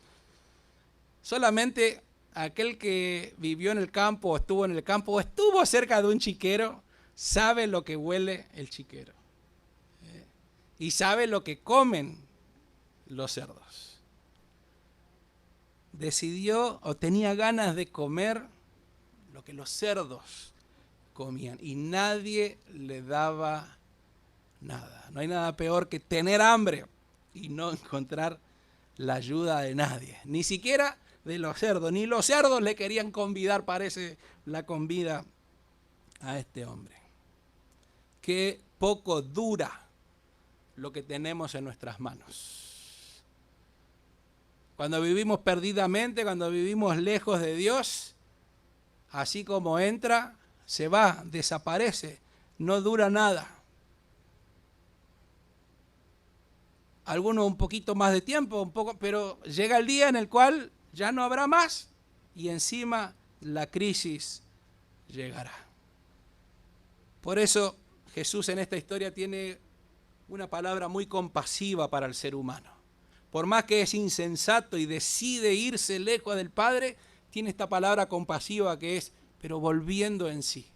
solamente aquel que vivió en el campo o estuvo cerca de un chiquero, sabe lo que huele el chiquero. Y sabe lo que comen los cerdos. Decidió o tenía ganas de comer lo que los cerdos comían y nadie le daba nada. No hay nada peor que tener hambre y no encontrar la ayuda de nadie, ni siquiera de los cerdos. Ni los cerdos le querían convidar, parece, la convida a este hombre. Qué poco dura lo que tenemos en nuestras manos. Cuando vivimos perdidamente, cuando vivimos lejos de Dios, así como entra, se va, desaparece, no dura nada. Algunos un poquito más de tiempo, pero llega el día en el cual ya no habrá más y encima la crisis llegará. Por eso Jesús en esta historia tiene una palabra muy compasiva para el ser humano. Por más que es insensato y decide irse lejos del Padre, tiene esta palabra compasiva que es, pero volviendo en sí.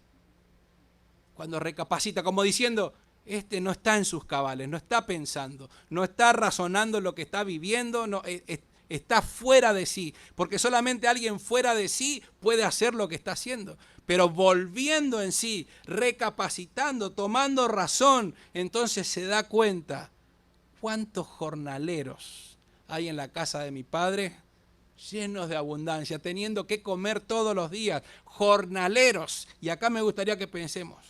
Cuando recapacita, como diciendo, este no está en sus cabales, no está pensando, no está razonando lo que está viviendo, no, está fuera de sí, porque solamente alguien fuera de sí puede hacer lo que está haciendo. Pero volviendo en sí, recapacitando, tomando razón, entonces se da cuenta, ¿cuántos jornaleros hay en la casa de mi padre? Llenos de abundancia, teniendo que comer todos los días, jornaleros. Y acá me gustaría que pensemos,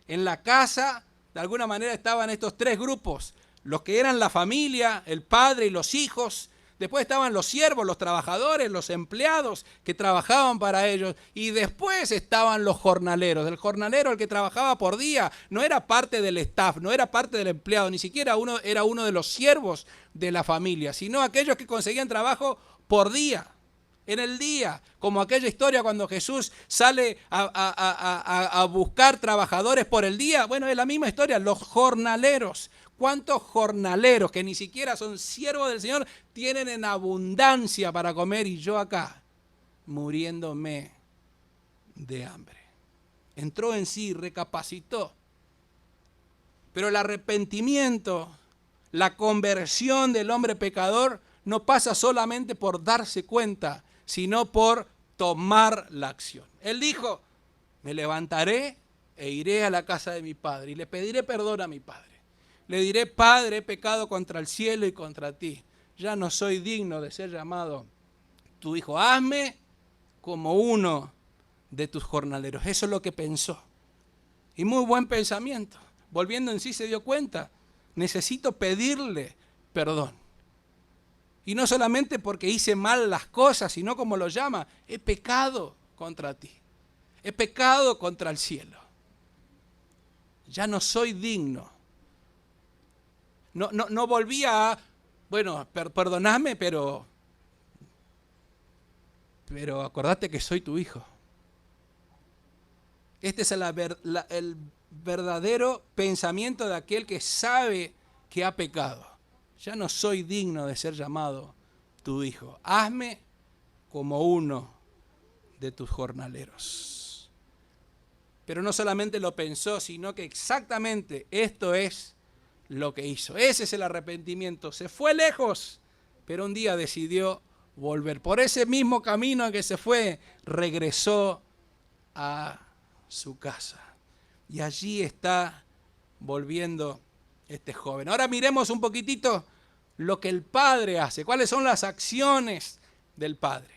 en la casa de alguna manera estaban estos tres grupos, los que eran la familia, el padre y los hijos. Después estaban los siervos, los trabajadores, los empleados que trabajaban para ellos. Y después estaban los jornaleros. El jornalero, el que trabajaba por día, no era parte del staff, no era parte del empleado, ni siquiera era uno de los siervos de la familia, sino aquellos que conseguían trabajo por día, en el día, como aquella historia cuando Jesús sale a buscar trabajadores por el día. Bueno, es la misma historia, los jornaleros. ¿Cuántos jornaleros que ni siquiera son siervos del Señor tienen en abundancia para comer y yo acá muriéndome de hambre? Entró en sí, recapacitó. Pero el arrepentimiento, la conversión del hombre pecador no pasa solamente por darse cuenta, sino por tomar la acción. Él dijo, me levantaré e iré a la casa de mi padre y le pediré perdón a mi padre. Le diré, Padre, he pecado contra el cielo y contra ti. Ya no soy digno de ser llamado tu hijo. Hazme como uno de tus jornaleros. Eso es lo que pensó. Y muy buen pensamiento. Volviendo en sí se dio cuenta, necesito pedirle perdón. Y no solamente porque hice mal las cosas, sino como lo llama, he pecado contra ti. He pecado contra el cielo. Ya no soy digno. No volvía a, bueno, perdoname, pero acordate que soy tu hijo. Este es el verdadero pensamiento de aquel que sabe que ha pecado. Ya no soy digno de ser llamado tu hijo. Hazme como uno de tus jornaleros. Pero no solamente lo pensó, sino que exactamente esto es lo que hizo. Ese es el arrepentimiento. Se fue lejos, pero un día decidió volver. Por ese mismo camino en que se fue, regresó a su casa. Y allí está volviendo este joven. Ahora miremos un poquitito lo que el padre hace. ¿Cuáles son las acciones del padre?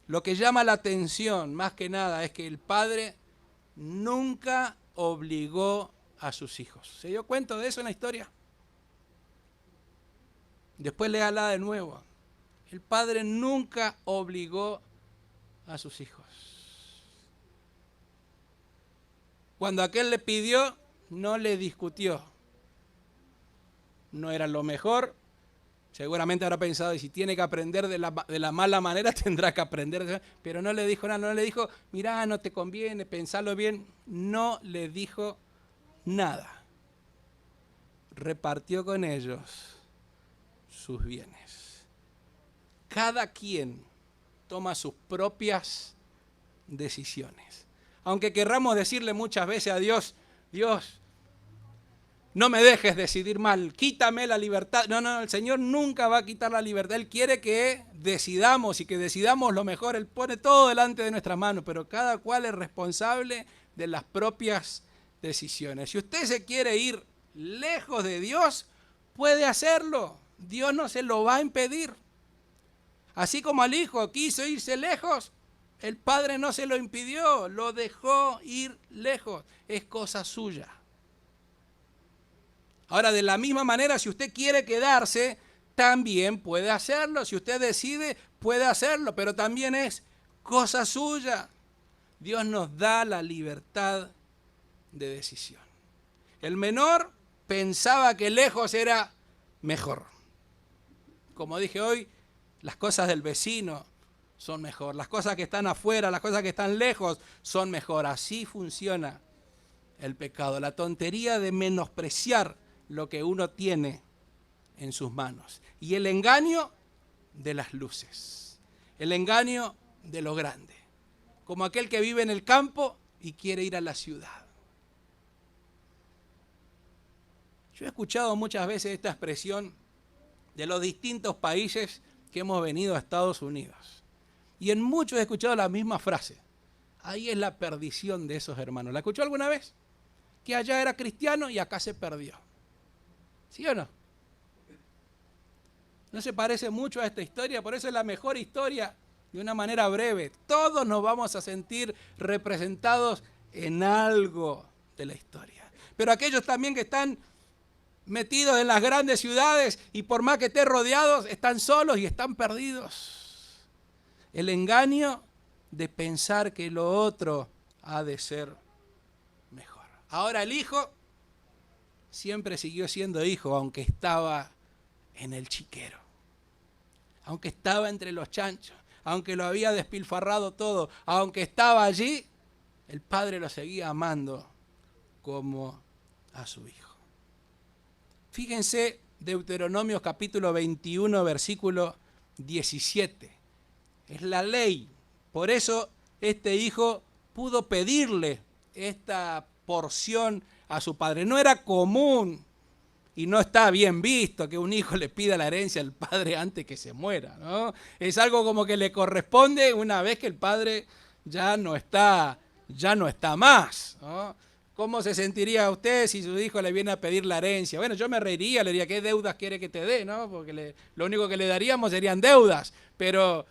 Lo que llama la atención, más que nada, es que el padre nunca obligó a sus hijos. ¿Se dio cuenta de eso en la historia? Después léala de nuevo. El padre nunca obligó a sus hijos. Cuando aquel le pidió, no le discutió. No era lo mejor. Seguramente habrá pensado, y si tiene que aprender de la mala manera, tendrá que aprender. Pero no le dijo nada, no le dijo, mirá, no te conviene, pensalo bien. No le dijo nada. Repartió con ellos sus bienes. Cada quien toma sus propias decisiones. Aunque querramos decirle muchas veces a Dios, Dios, no me dejes decidir mal, quítame la libertad. No, el Señor nunca va a quitar la libertad. Él quiere que decidamos y que decidamos lo mejor. Él pone todo delante de nuestras manos, pero cada cual es responsable de las propias decisiones. Si usted se quiere ir lejos de Dios, puede hacerlo. Dios no se lo va a impedir. Así como al hijo quiso irse lejos, el padre no se lo impidió, lo dejó ir lejos. Es cosa suya. Ahora, de la misma manera, si usted quiere quedarse, también puede hacerlo. Si usted decide, puede hacerlo, pero también es cosa suya. Dios nos da la libertad de decisión. El menor pensaba que lejos era mejor. Como dije hoy, las cosas del vecino son mejor. Las cosas que están afuera, las cosas que están lejos son mejor. Así funciona el pecado. La tontería de menospreciar lo que uno tiene en sus manos. Y el engaño de las luces. El engaño de lo grande. Como aquel que vive en el campo y quiere ir a la ciudad. Yo he escuchado muchas veces esta expresión de los distintos países que hemos venido a Estados Unidos. Y en muchos he escuchado la misma frase. Ahí es la perdición de esos hermanos. ¿La escuchó alguna vez? Que allá era cristiano y acá se perdió. ¿Sí o no? ¿No se parece mucho a esta historia? Por eso es la mejor historia de una manera breve. Todos nos vamos a sentir representados en algo de la historia. Pero aquellos también que están metidos en las grandes ciudades y por más que estén rodeados, están solos y están perdidos. El engaño de pensar que lo otro ha de ser mejor. Ahora el hijo siempre siguió siendo hijo, aunque estaba en el chiquero, aunque estaba entre los chanchos, aunque lo había despilfarrado todo, aunque estaba allí, el padre lo seguía amando como a su hijo. Fíjense Deuteronomio capítulo 21, versículo 17. Es la ley. Por eso este hijo pudo pedirle esta porción a su padre. No era común y no está bien visto que un hijo le pida la herencia al padre antes que se muera, ¿no? Es algo como que le corresponde una vez que el padre ya no está más, ¿no? ¿Cómo se sentiría usted si su hijo le viene a pedir la herencia? Bueno, yo me reiría, le diría, ¿qué deudas quiere que te dé? ¿No? Porque lo único que le daríamos serían deudas, pero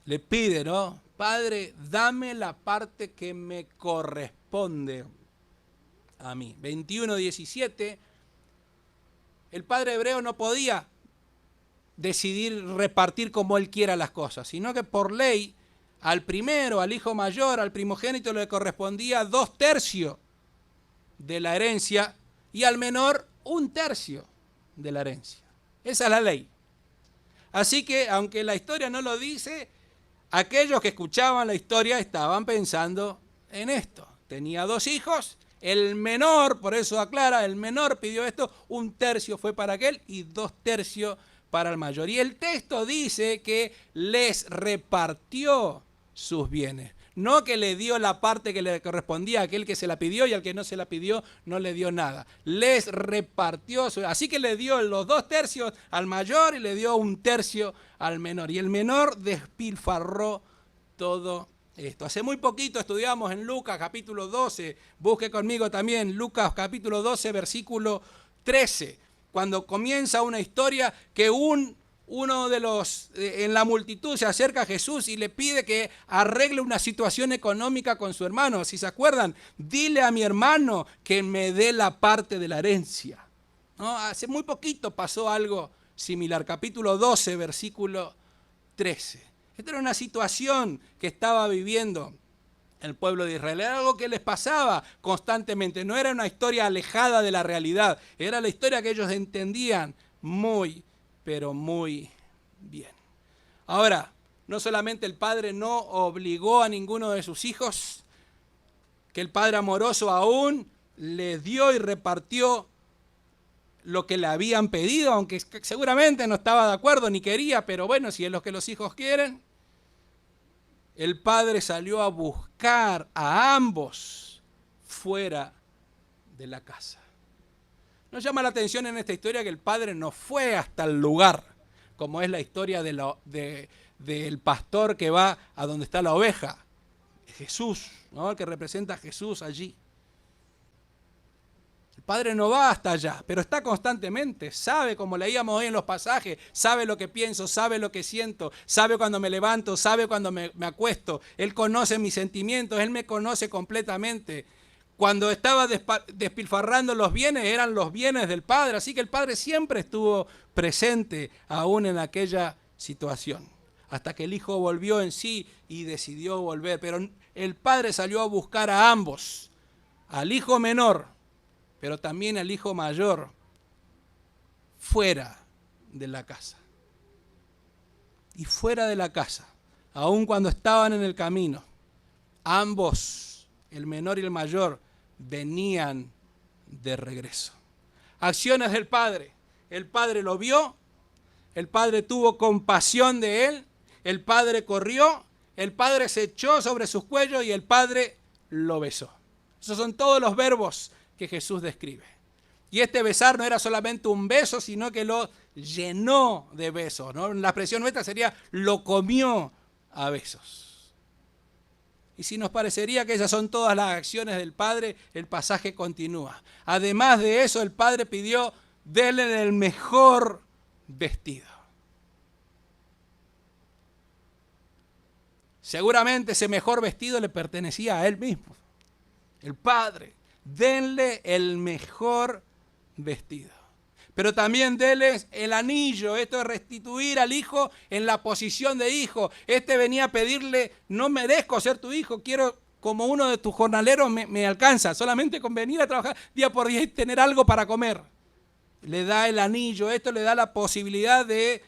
le pide, ¿no? Padre, dame la parte que me corresponde a mí. 21:17, el padre hebreo no podía decidir repartir como él quiera las cosas, sino que por ley, al primero, al hijo mayor, al primogénito le correspondía 2/3 de la herencia y al menor 1/3 de la herencia. Esa es la ley. Así que, aunque la historia no lo dice, aquellos que escuchaban la historia estaban pensando en esto. Tenía 2 hijos, el menor, por eso aclara, el menor pidió esto, 1/3 fue para aquel y 2/3 para el mayor. Y el texto dice que les repartió sus bienes. No que le dio la parte que le correspondía a aquel que se la pidió y al que no se la pidió no le dio nada. Les repartió, así que le dio los 2/3 al mayor y le dio 1/3 al menor. Y el menor despilfarró todo esto. Hace muy poquito estudiamos en Lucas capítulo 12, busque conmigo también Lucas capítulo 12 versículo 13, cuando comienza una historia que uno de los en la multitud se acerca a Jesús y le pide que arregle una situación económica con su hermano. Si se acuerdan, dile a mi hermano que me dé la parte de la herencia, ¿no? Hace muy poquito pasó algo similar, capítulo 12, versículo 13. Esta era una situación que estaba viviendo el pueblo de Israel. Era algo que les pasaba constantemente. No era una historia alejada de la realidad. Era la historia que ellos entendían muy, pero muy bien. Ahora, no solamente el padre no obligó a ninguno de sus hijos, que el padre amoroso aún le dio y repartió lo que le habían pedido, aunque seguramente no estaba de acuerdo ni quería, pero bueno, si es lo que los hijos quieren. El padre salió a buscar a ambos fuera de la casa. Nos llama la atención en esta historia que el padre no fue hasta el lugar, como es la historia del pastor que va a donde está la oveja, Jesús, ¿no? El que representa a Jesús allí. El padre no va hasta allá, pero está constantemente, sabe, como leíamos hoy en los pasajes, sabe lo que pienso, sabe lo que siento, sabe cuando me levanto, sabe cuando me acuesto. Él conoce mis sentimientos, Él me conoce completamente. Cuando estaba despilfarrando los bienes, eran los bienes del padre, así que el padre siempre estuvo presente aún en aquella situación, hasta que el hijo volvió en sí y decidió volver. Pero el padre salió a buscar a ambos, al hijo menor, pero también al hijo mayor, fuera de la casa. Y fuera de la casa, aun cuando estaban en el camino, ambos, el menor y el mayor, venían de regreso. Acciones del padre. El padre lo vio, el padre tuvo compasión de él, el padre corrió, el padre se echó sobre sus cuellos y el padre lo besó. Esos son todos los verbos que Jesús describe. Y este besar no era solamente un beso, sino que lo llenó de besos, ¿no? La expresión nuestra sería, lo comió a besos. Y si nos parecería que esas son todas las acciones del Padre, el pasaje continúa. Además de eso, el Padre pidió, denle el mejor vestido. Seguramente ese mejor vestido le pertenecía a él mismo. El Padre, denle el mejor vestido. Pero también denle el anillo. Esto es restituir al hijo en la posición de hijo. Este venía a pedirle, no merezco ser tu hijo, quiero como uno de tus jornaleros me alcanza. Solamente con venir a trabajar día por día y tener algo para comer. Le da el anillo. Esto le da la posibilidad de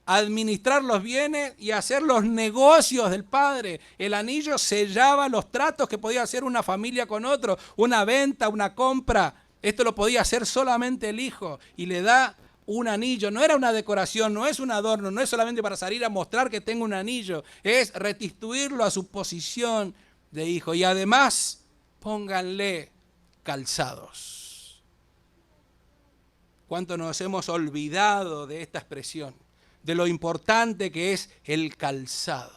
administrar los bienes y hacer los negocios del padre. El anillo sellaba los tratos que podía hacer una familia con otro, una venta, una compra. Esto lo podía hacer solamente el hijo y le da un anillo. No era una decoración, no es un adorno, no es solamente para salir a mostrar que tengo un anillo, es restituirlo a su posición de hijo. Y además, pónganle calzados. ¿Cuánto nos hemos olvidado de esta expresión? De lo importante que es el calzado.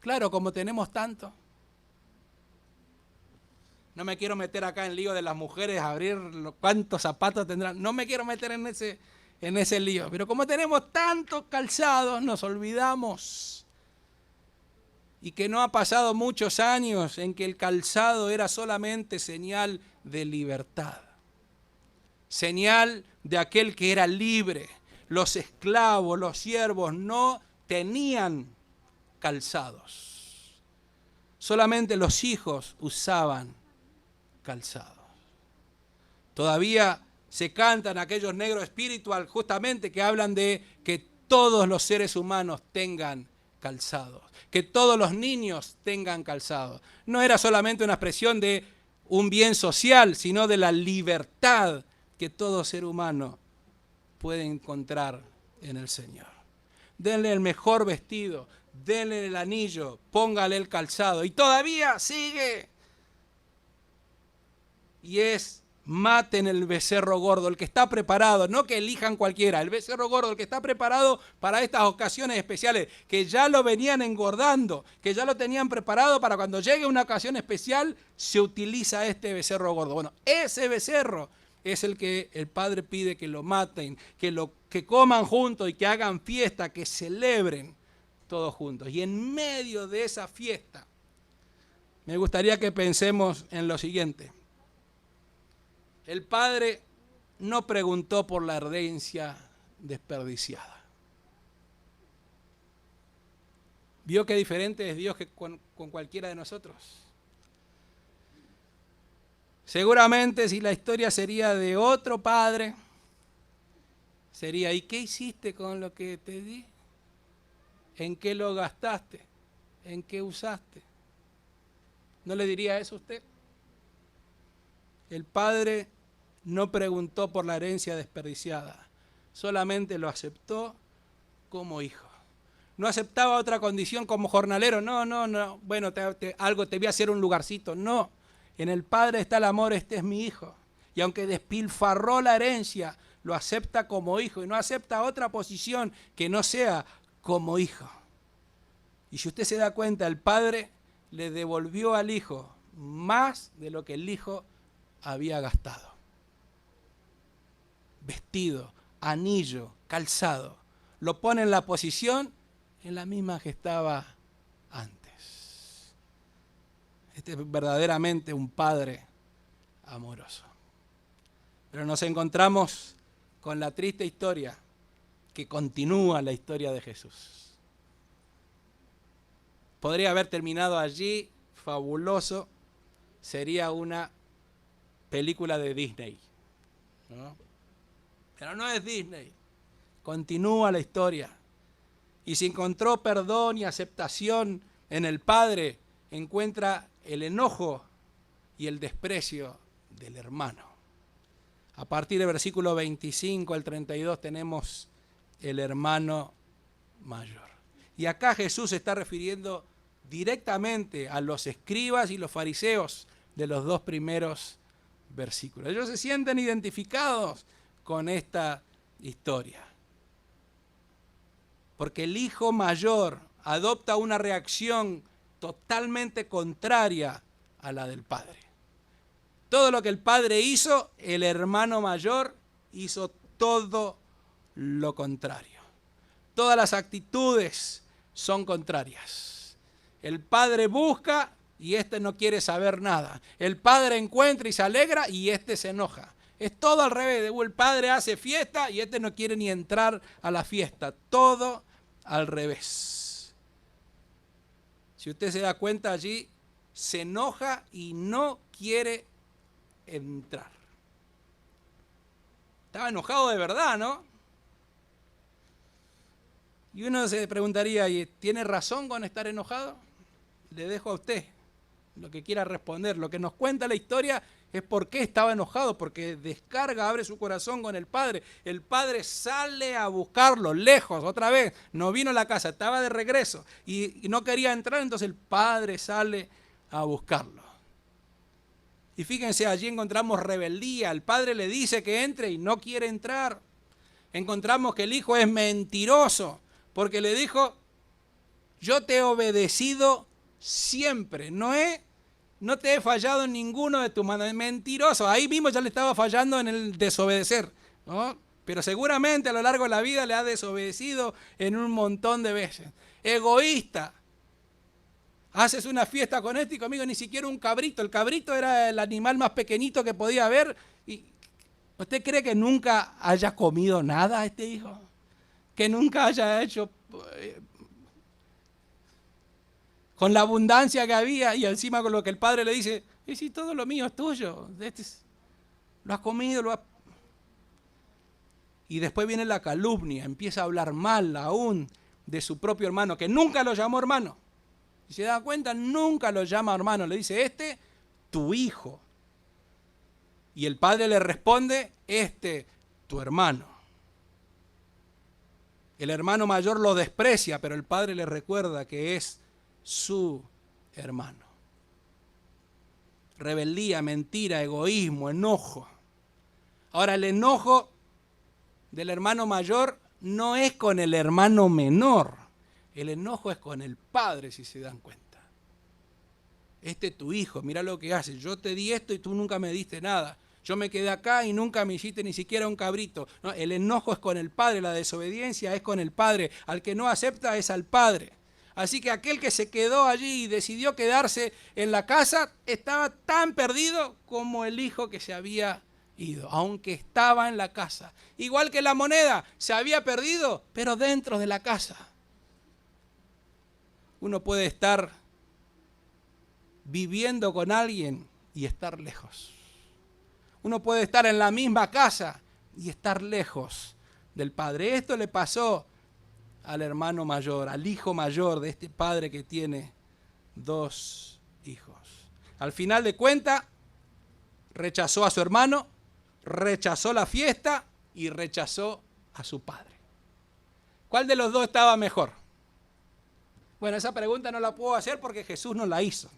Claro, como tenemos tanto. No me quiero meter acá en lío de las mujeres, abrir cuántos zapatos tendrán. No me quiero meter en ese lío. Pero como tenemos tantos calzados, nos olvidamos. Y que no ha pasado muchos años en que el calzado era solamente señal de libertad. Señal de aquel que era libre. Los esclavos, los siervos no tenían calzados. Solamente los hijos usaban calzados. Todavía se cantan aquellos negros espiritual justamente que hablan de que todos los seres humanos tengan calzados, que todos los niños tengan calzados. No era solamente una expresión de un bien social, sino de la libertad que todo ser humano puede encontrar en el Señor. Denle el mejor vestido, denle el anillo, póngale el calzado. Y todavía sigue. Y es, maten el becerro gordo, el que está preparado, no que elijan cualquiera, el becerro gordo, el que está preparado para estas ocasiones especiales, que ya lo venían engordando, que ya lo tenían preparado para cuando llegue una ocasión especial, se utiliza este becerro gordo. Bueno, ese becerro es el que el Padre pide que lo maten, que coman juntos y que hagan fiesta, que celebren todos juntos. Y en medio de esa fiesta, me gustaría que pensemos en lo siguiente. El Padre no preguntó por la herencia desperdiciada. ¿Vio qué diferente es Dios que con cualquiera de nosotros? Seguramente si la historia sería de otro padre, sería, ¿y qué hiciste con lo que te di? ¿En qué lo gastaste? ¿En qué usaste? ¿No le diría eso a usted? El Padre no preguntó por la herencia desperdiciada, solamente lo aceptó como hijo. No aceptaba otra condición como jornalero, no, bueno, algo te voy a hacer un lugarcito, no. En el Padre está el amor, este es mi hijo. Y aunque despilfarró la herencia, lo acepta como hijo y no acepta otra posición que no sea como hijo. Y si usted se da cuenta, el Padre le devolvió al hijo más de lo que el hijo había gastado. Vestido, anillo, calzado. Lo pone en la posición en la misma que estaba antes. Este es verdaderamente un Padre amoroso. Pero nos encontramos con la triste historia que continúa la historia de Jesús. Podría haber terminado allí, fabuloso, sería una película de Disney, ¿no? Pero no es Disney, continúa la historia. Y si encontró perdón y aceptación en el Padre, encuentra el enojo y el desprecio del hermano. A partir del versículo 25 al 32 tenemos el hermano mayor. Y acá Jesús se está refiriendo directamente a los escribas y los fariseos de los dos primeros versículos. Ellos se sienten identificados con esta historia. Porque el hijo mayor adopta una reacción totalmente contraria a la del padre. Todo lo que el padre hizo, el hermano mayor hizo todo lo contrario. Todas las actitudes son contrarias. El padre busca y este no quiere saber nada. El padre encuentra y se alegra y este se enoja. Es todo al revés. El padre hace fiesta y este no quiere ni entrar a la fiesta. Todo al revés. Si usted se da cuenta allí, se enoja y no quiere entrar. Estaba enojado de verdad, ¿no? Y uno se preguntaría, ¿y tiene razón con estar enojado? Le dejo a usted lo que quiera responder. Lo que nos cuenta la historia es por qué estaba enojado, porque descarga, abre su corazón con el padre. El padre sale a buscarlo, lejos, otra vez. No vino a la casa, estaba de regreso y no quería entrar, entonces el padre sale a buscarlo. Y fíjense, allí encontramos rebeldía. El padre le dice que entre y no quiere entrar. Encontramos que el hijo es mentiroso, porque le dijo, yo te he obedecido siempre, no te he fallado en ninguno de tus mandamientos. Mentiroso, ahí mismo ya le estaba fallando en el desobedecer, ¿no? Pero seguramente a lo largo de la vida le ha desobedecido en un montón de veces. Egoísta. Haces una fiesta con este y conmigo, ni siquiera un cabrito. El cabrito era el animal más pequeñito que podía haber. ¿Y usted cree que nunca haya comido nada este hijo? Que nunca haya hecho con la abundancia que había y encima con lo que el padre le dice, y si todo lo mío es tuyo, lo has comido, Y después viene la calumnia, empieza a hablar mal aún de su propio hermano, que nunca lo llamó hermano. Y se da cuenta, nunca lo llama hermano, le dice, tu hijo. Y el padre le responde, tu hermano. El hermano mayor lo desprecia, pero el padre le recuerda que es su hermano. Rebeldía, mentira, egoísmo, enojo. Ahora, el enojo del hermano mayor no es con el hermano menor. El enojo es con el padre, si se dan cuenta. Es tu hijo, mira lo que hace. Yo te di esto y tú nunca me diste nada. Yo me quedé acá y nunca me hiciste ni siquiera un cabrito. No, el enojo es con el padre, la desobediencia es con el padre. Al que no acepta es al padre. Así que aquel que se quedó allí y decidió quedarse en la casa estaba tan perdido como el hijo que se había ido, aunque estaba en la casa. Igual que la moneda, se había perdido, pero dentro de la casa. Uno puede estar viviendo con alguien y estar lejos. Uno puede estar en la misma casa y estar lejos del padre. Esto le pasó al hermano mayor, al hijo mayor de este padre que tiene 2 hijos. Al final de cuentas, rechazó a su hermano, rechazó la fiesta y rechazó a su padre. ¿Cuál de los dos estaba mejor? Bueno, esa pregunta no la puedo hacer porque Jesús no la hizo.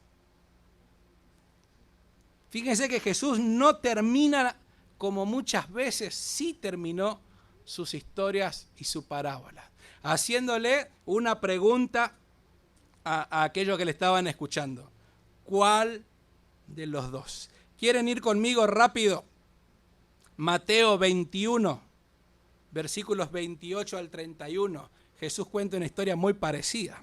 Fíjense que Jesús no termina como muchas veces sí terminó sus historias y su parábola, haciéndole una pregunta a aquellos que le estaban escuchando. ¿Cuál de los dos? ¿Quieren ir conmigo rápido? Mateo 21, versículos 28 al 31. Jesús cuenta una historia muy parecida.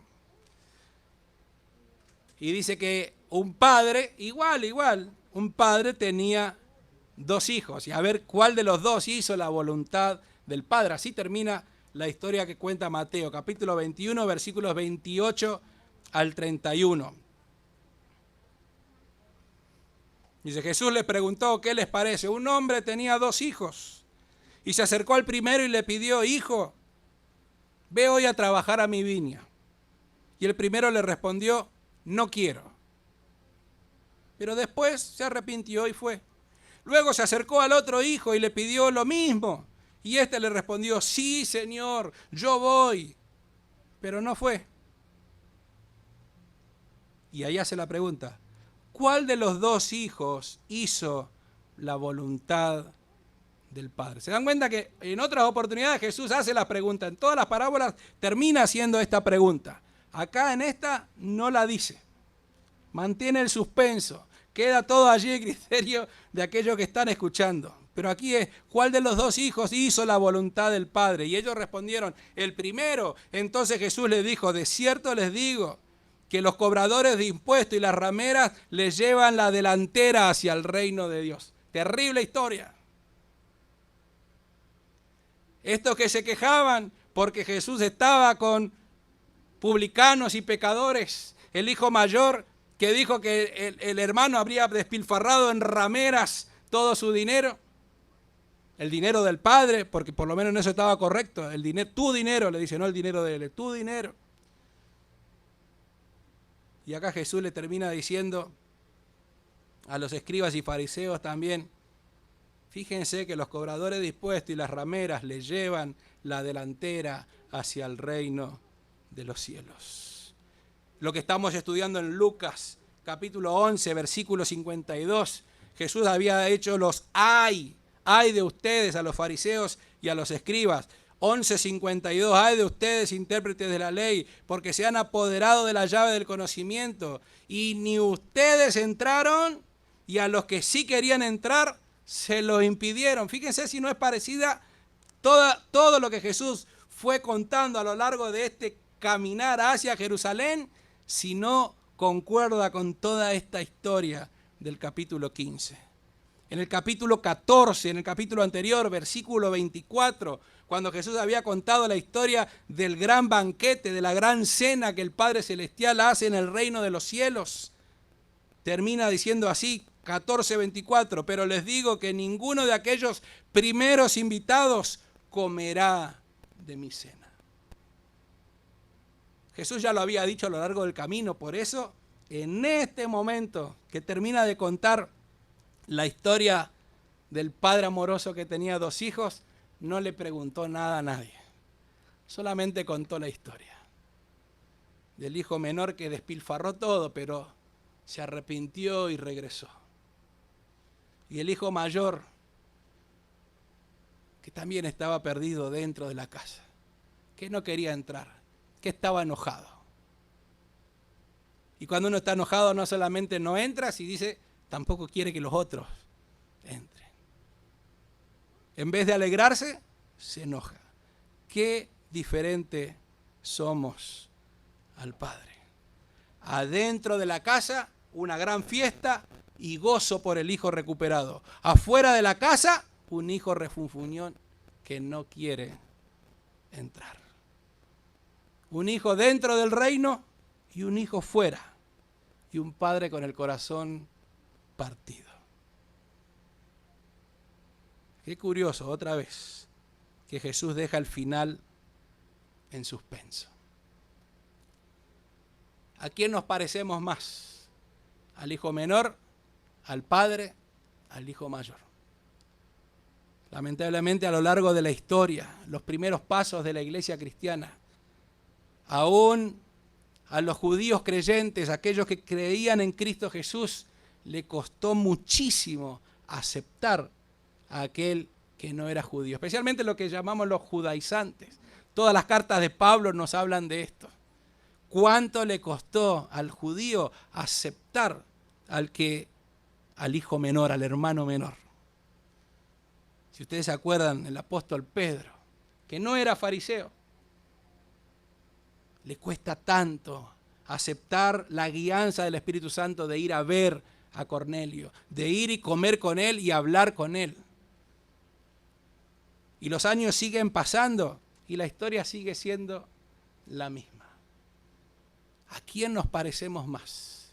Y dice que un padre, igual, un padre tenía 2 hijos. Y a ver cuál de los 2 hizo la voluntad del padre. Así termina la historia que cuenta Mateo, capítulo 21, versículos 28 al 31. Dice, Jesús le preguntó, ¿qué les parece? Un hombre tenía 2 hijos y se acercó al primero y le pidió, hijo, ve hoy a trabajar a mi viña. Y el primero le respondió, no quiero. Pero después se arrepintió y fue. Luego se acercó al otro hijo y le pidió lo mismo. Y éste le respondió, sí, Señor, yo voy. Pero no fue. Y ahí hace la pregunta, ¿cuál de los 2 hijos hizo la voluntad del Padre. ¿Se dan cuenta que en otras oportunidades Jesús hace la pregunta? En todas las parábolas termina haciendo esta pregunta. Acá en esta no la dice. Mantiene el suspenso. Queda todo allí el criterio de aquellos que están escuchando. Pero aquí es, ¿cuál de los dos hijos hizo la voluntad del Padre? Y ellos respondieron, el primero. Entonces Jesús les dijo, de cierto les digo, que los cobradores de impuestos y las rameras les llevan la delantera hacia el reino de Dios. Terrible historia. Estos que se quejaban porque Jesús estaba con publicanos y pecadores, el hijo mayor que dijo que el hermano habría despilfarrado en rameras todo su dinero, el dinero del padre, porque por lo menos en eso estaba correcto, el dinero, tu dinero, le dice, no el dinero de él, tu dinero. Y acá Jesús le termina diciendo a los escribas y fariseos también, fíjense que los cobradores de impuestos y las rameras le llevan la delantera hacia el reino de los cielos. Lo que estamos estudiando en Lucas, capítulo 11, versículo 52, Jesús había hecho los ay de ustedes a los fariseos y a los escribas. 11:52, ay de ustedes, intérpretes de la ley, porque se han apoderado de la llave del conocimiento, y ni ustedes entraron, y a los que sí querían entrar, se lo impidieron. Fíjense si no es parecida todo lo que Jesús fue contando a lo largo de este caminar hacia Jerusalén, si no concuerda con toda esta historia del capítulo 15. En el capítulo 14, en el capítulo anterior, versículo 24, cuando Jesús había contado la historia del gran banquete, de la gran cena que el Padre Celestial hace en el reino de los cielos, termina diciendo así, 14:24, pero les digo que ninguno de aquellos primeros invitados comerá de mi cena. Jesús ya lo había dicho a lo largo del camino, por eso en este momento que termina de contar la historia del padre amoroso que tenía 2 hijos, no le preguntó nada a nadie, solamente contó la historia del hijo menor que despilfarró todo, pero se arrepintió y regresó. Y el hijo mayor, que también estaba perdido dentro de la casa, que no quería entrar, que estaba enojado. Y cuando uno está enojado no solamente no entra, si dice, tampoco quiere que los otros entren. En vez de alegrarse, se enoja. Qué diferente somos al Padre. Adentro de la casa, una gran fiesta y gozo por el hijo recuperado. Afuera de la casa, un hijo refunfuñón que no quiere entrar. Un hijo dentro del reino y un hijo fuera. Y un padre con el corazón partido. Qué curioso, otra vez, que Jesús deja el final en suspenso. ¿A quién nos parecemos más? ¿Al hijo menor, al padre, al hijo mayor? Lamentablemente a lo largo de la historia, los primeros pasos de la iglesia cristiana, aún a los judíos creyentes, aquellos que creían en Cristo Jesús, le costó muchísimo aceptar a aquel que no era judío, especialmente lo que llamamos los judaizantes. Todas las cartas de Pablo nos hablan de esto. ¿Cuánto le costó al judío aceptar al hijo menor, al hermano menor? Si ustedes se acuerdan, el apóstol Pedro, que no era fariseo, le cuesta tanto aceptar la guianza del Espíritu Santo de ir a ver a Cornelio, de ir y comer con él y hablar con él. Y los años siguen pasando y la historia sigue siendo la misma. ¿A quién nos parecemos más?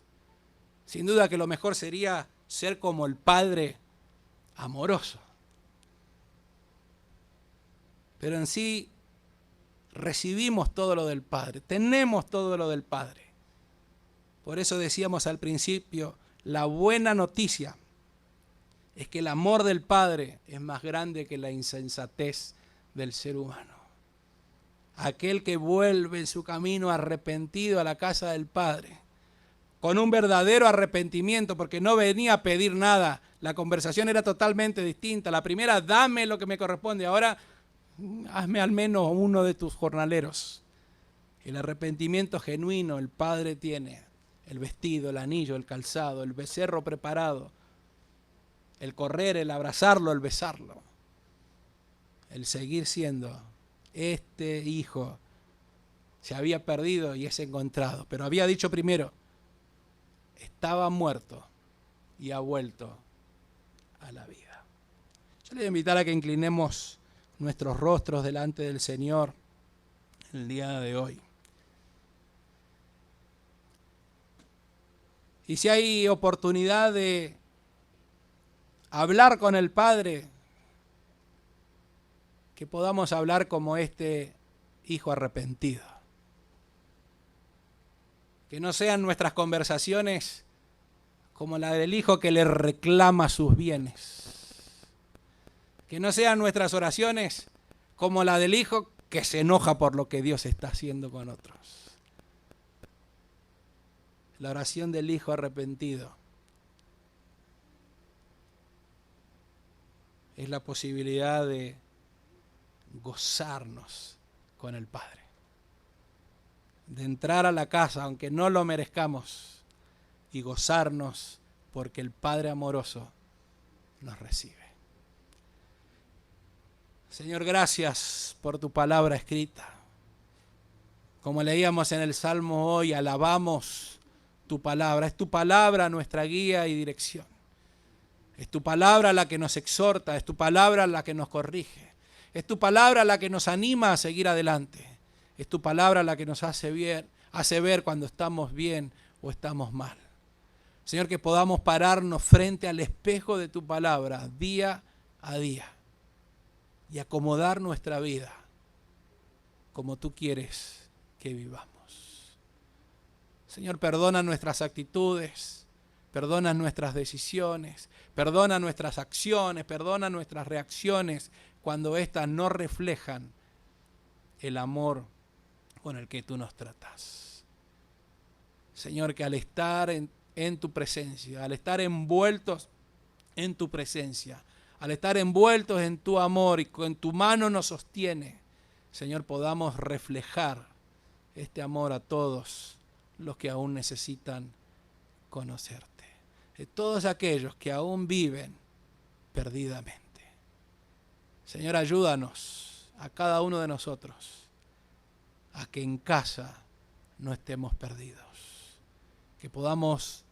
Sin duda que lo mejor sería ser como el Padre amoroso. Pero en sí recibimos todo lo del Padre, tenemos todo lo del Padre. Por eso decíamos al principio, la buena noticia es que el amor del Padre es más grande que la insensatez del ser humano. Aquel que vuelve en su camino arrepentido a la casa del Padre, con un verdadero arrepentimiento, porque no venía a pedir nada. La conversación era totalmente distinta. La primera, dame lo que me corresponde. Ahora, hazme al menos uno de tus jornaleros. El arrepentimiento genuino, el Padre tiene el vestido, el anillo, el calzado, el becerro preparado, el correr, el abrazarlo, el besarlo, el seguir siendo este hijo. Se había perdido y es encontrado, pero había dicho primero, estaba muerto y ha vuelto a la vida. Yo le voy a invitar a que inclinemos nuestros rostros delante del Señor el día de hoy. Y si hay oportunidad de hablar con el Padre, que podamos hablar como este hijo arrepentido. Que no sean nuestras conversaciones como la del hijo que le reclama sus bienes. Que no sean nuestras oraciones como la del hijo que se enoja por lo que Dios está haciendo con otros. La oración del hijo arrepentido es la posibilidad de gozarnos con el Padre. De entrar a la casa, aunque no lo merezcamos, y gozarnos porque el Padre amoroso nos recibe. Señor, gracias por tu palabra escrita. Como leíamos en el Salmo hoy, alabamos tu palabra. Es tu palabra nuestra guía y dirección. Es tu palabra la que nos exhorta, es tu palabra la que nos corrige. Es tu palabra la que nos anima a seguir adelante. Es tu palabra la que nos hace ver cuando estamos bien o estamos mal. Señor, que podamos pararnos frente al espejo de tu palabra día a día y acomodar nuestra vida como tú quieres que vivamos. Señor, perdona nuestras actitudes, perdona nuestras decisiones, perdona nuestras acciones, perdona nuestras reacciones cuando éstas no reflejan el amor con el que tú nos tratas. Señor, que al estar en tu presencia, al estar envueltos en tu presencia, al estar envueltos en tu amor y con tu mano nos sostiene, Señor, podamos reflejar este amor a todos los que aún necesitan conocerte. De todos aquellos que aún viven perdidamente. Señor, ayúdanos a cada uno de nosotros a que en casa no estemos perdidos. Que podamos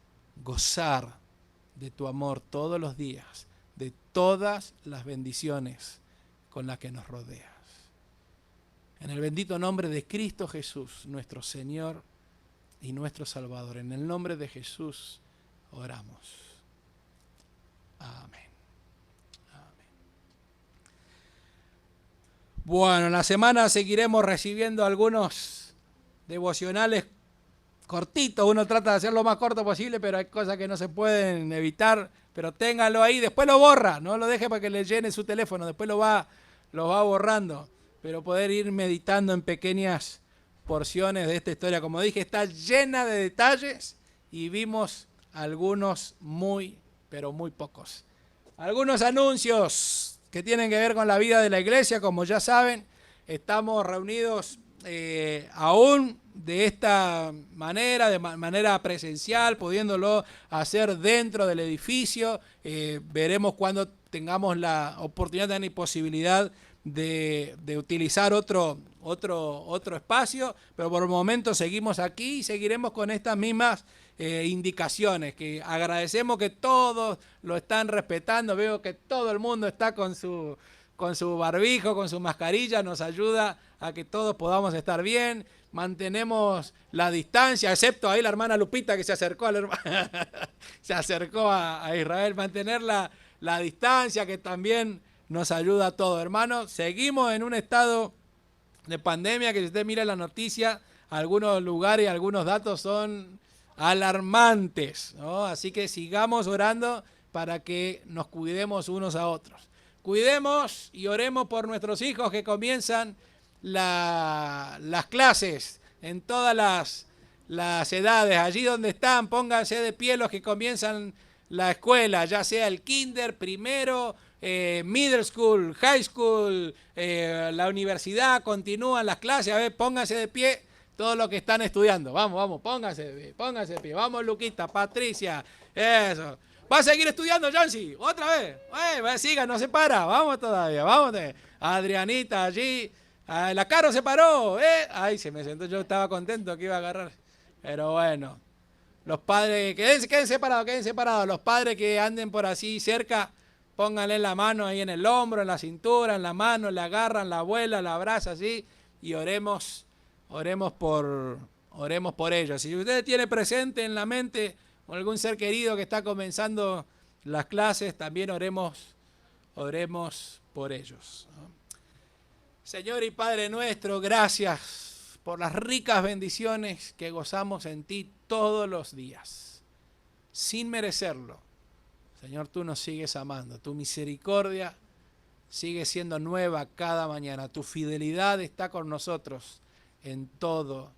gozar de tu amor todos los días, de todas las bendiciones con las que nos rodeas. En el bendito nombre de Cristo Jesús, nuestro Señor y nuestro Salvador. En el nombre de Jesús oramos. Amén. Amén. Bueno, en la semana seguiremos recibiendo algunos devocionales cortitos. Uno trata de hacer lo más corto posible, pero hay cosas que no se pueden evitar. Pero téngalo ahí, después lo borra. No lo deje para que le llene su teléfono, después lo va borrando. Pero poder ir meditando en pequeñas porciones de esta historia. Como dije, está llena de detalles y vimos algunos muy, pero muy pocos. Algunos anuncios que tienen que ver con la vida de la iglesia. Como ya saben, estamos reunidos aún de esta manera, de manera presencial, pudiéndolo hacer dentro del edificio. Veremos cuando tengamos la oportunidad y posibilidad de utilizar otro espacio, pero por el momento seguimos aquí y seguiremos con estas mismas indicaciones, que agradecemos que todos lo están respetando. Veo que todo el mundo está con su barbijo, con su mascarilla, nos ayuda a que todos podamos estar bien. Mantenemos la distancia, excepto ahí la hermana Lupita que se acercó a Israel. Mantener la distancia, que también nos ayuda a todos, hermanos. Seguimos en un estado de pandemia que, si usted mira la noticia, algunos lugares, algunos datos son alarmantes, ¿no? Así que sigamos orando para que nos cuidemos unos a otros. Cuidemos y oremos por nuestros hijos que comienzan las clases en todas las edades. Allí donde están, pónganse de pie los que comienzan la escuela, ya sea el kinder, primero, middle school, high school, la universidad, continúan las clases. A ver, pónganse de pie todos los que están estudiando. Vamos, vamos, pónganse de pie. Vamos, Luquita, Patricia, eso. ¿Va a seguir estudiando, Jancy? ¿Otra vez? Siga, no se para. Vamos todavía, vamos. Adrianita allí. La Caro se paró. Ay, se me sentó. Yo estaba contento que iba a agarrar. Pero bueno. Los padres, queden separados. Los padres que anden por así cerca, pónganle la mano ahí en el hombro, en la cintura, en la mano, la agarran, la abuela, la abraza así y oremos por ellos. Si usted tiene presente en la mente algún ser querido que está comenzando las clases, también oremos por ellos. Señor y Padre nuestro, gracias por las ricas bendiciones que gozamos en ti todos los días, sin merecerlo. Señor, tú nos sigues amando, tu misericordia sigue siendo nueva cada mañana, tu fidelidad está con nosotros en todo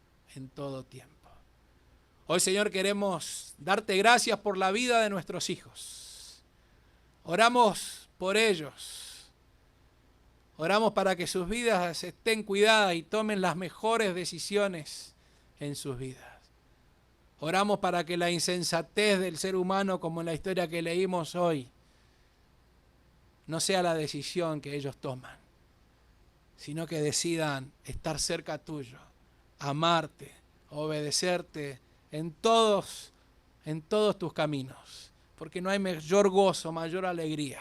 tiempo. Hoy, Señor, queremos darte gracias por la vida de nuestros hijos. Oramos por ellos. Oramos para que sus vidas estén cuidadas y tomen las mejores decisiones en sus vidas. Oramos para que la insensatez del ser humano, como en la historia que leímos hoy, no sea la decisión que ellos toman, sino que decidan estar cerca tuyo, amarte, obedecerte en todos tus caminos, porque no hay mayor gozo, mayor alegría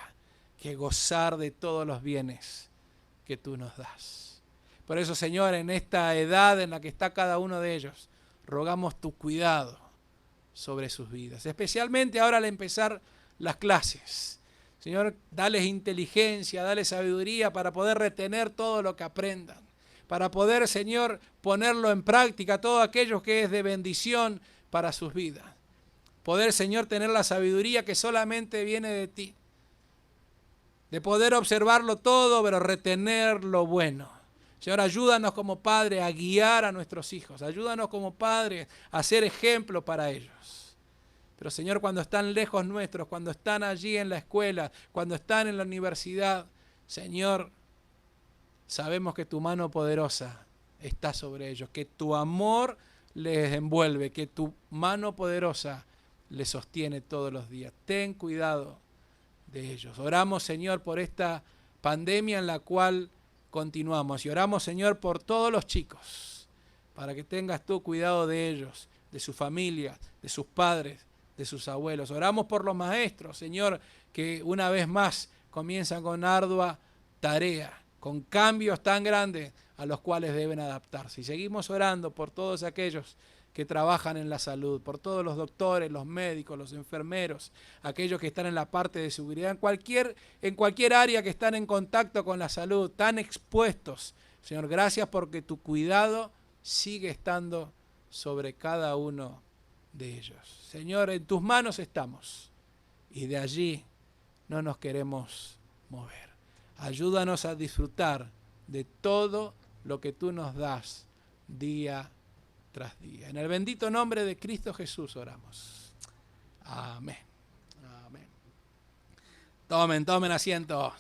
que gozar de todos los bienes que tú nos das. Por eso, Señor, en esta edad en la que está cada uno de ellos, rogamos tu cuidado sobre sus vidas, especialmente ahora al empezar las clases. Señor, dales inteligencia, dales sabiduría para poder retener todo lo que aprendan, para poder, Señor, ponerlo en práctica, todo aquello que es de bendición para sus vidas. Poder, Señor, tener la sabiduría que solamente viene de ti, de poder observarlo todo, pero retener lo bueno. Señor, ayúdanos como Padre a guiar a nuestros hijos, ayúdanos como Padre a ser ejemplo para ellos. Pero, Señor, cuando están lejos nuestros, cuando están allí en la escuela, cuando están en la universidad, Señor, sabemos que tu mano poderosa está sobre ellos, que tu amor les envuelve, que tu mano poderosa les sostiene todos los días. Ten cuidado de ellos. Oramos, Señor, por esta pandemia en la cual continuamos. Y oramos, Señor, por todos los chicos, para que tengas tú cuidado de ellos, de su familia, de sus padres, de sus abuelos. Oramos por los maestros, Señor, que una vez más comienzan con ardua tarea, con cambios tan grandes a los cuales deben adaptarse. Y seguimos orando por todos aquellos que trabajan en la salud, por todos los doctores, los médicos, los enfermeros, aquellos que están en la parte de seguridad, en cualquier área que están en contacto con la salud, tan expuestos. Señor, gracias porque tu cuidado sigue estando sobre cada uno de ellos. Señor, en tus manos estamos y de allí no nos queremos mover. Ayúdanos a disfrutar de todo lo que tú nos das día tras día. En el bendito nombre de Cristo Jesús oramos. Amén. Amén. Tomen asiento.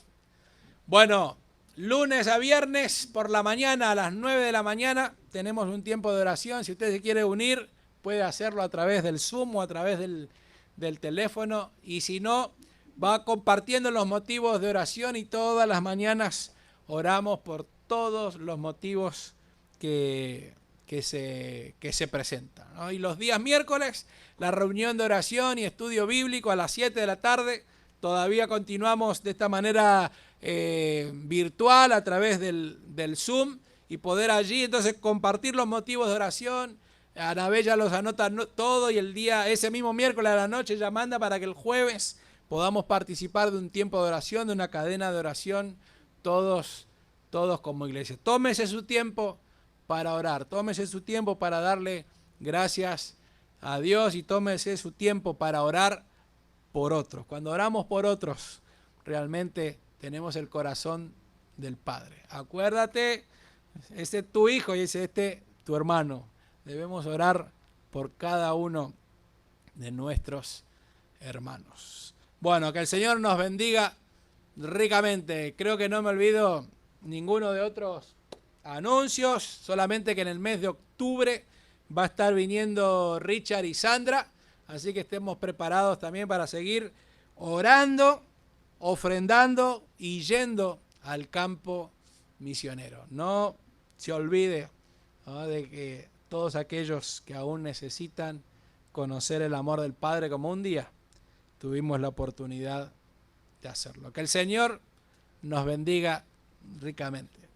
Bueno, lunes a viernes por la mañana a las 9 de la mañana tenemos un tiempo de oración. Si usted se quiere unir, puede hacerlo a través del Zoom o a través del teléfono. Y si no, va compartiendo los motivos de oración y todas las mañanas oramos por todos los motivos que se presentan, ¿no? Y los días miércoles, la reunión de oración y estudio bíblico a las 7 de la tarde. Todavía continuamos de esta manera virtual a través del Zoom y poder allí entonces compartir los motivos de oración. Anabel ya los anota todo y ese mismo miércoles a la noche ya manda para que el jueves podamos participar de un tiempo de oración, de una cadena de oración, todos como iglesia. Tómese su tiempo para orar, tómese su tiempo para darle gracias a Dios y tómese su tiempo para orar por otros. Cuando oramos por otros, realmente tenemos el corazón del Padre. Acuérdate, ese es tu hijo y ese tu hermano. Debemos orar por cada uno de nuestros hermanos. Bueno, que el Señor nos bendiga ricamente. Creo que no me olvido ninguno de otros anuncios, solamente que en el mes de octubre va a estar viniendo Richard y Sandra, así que estemos preparados también para seguir orando, ofrendando y yendo al campo misionero. No se olvide, ¿no?, de que todos aquellos que aún necesitan conocer el amor del Padre, como un día tuvimos la oportunidad de hacerlo. Que el Señor nos bendiga ricamente.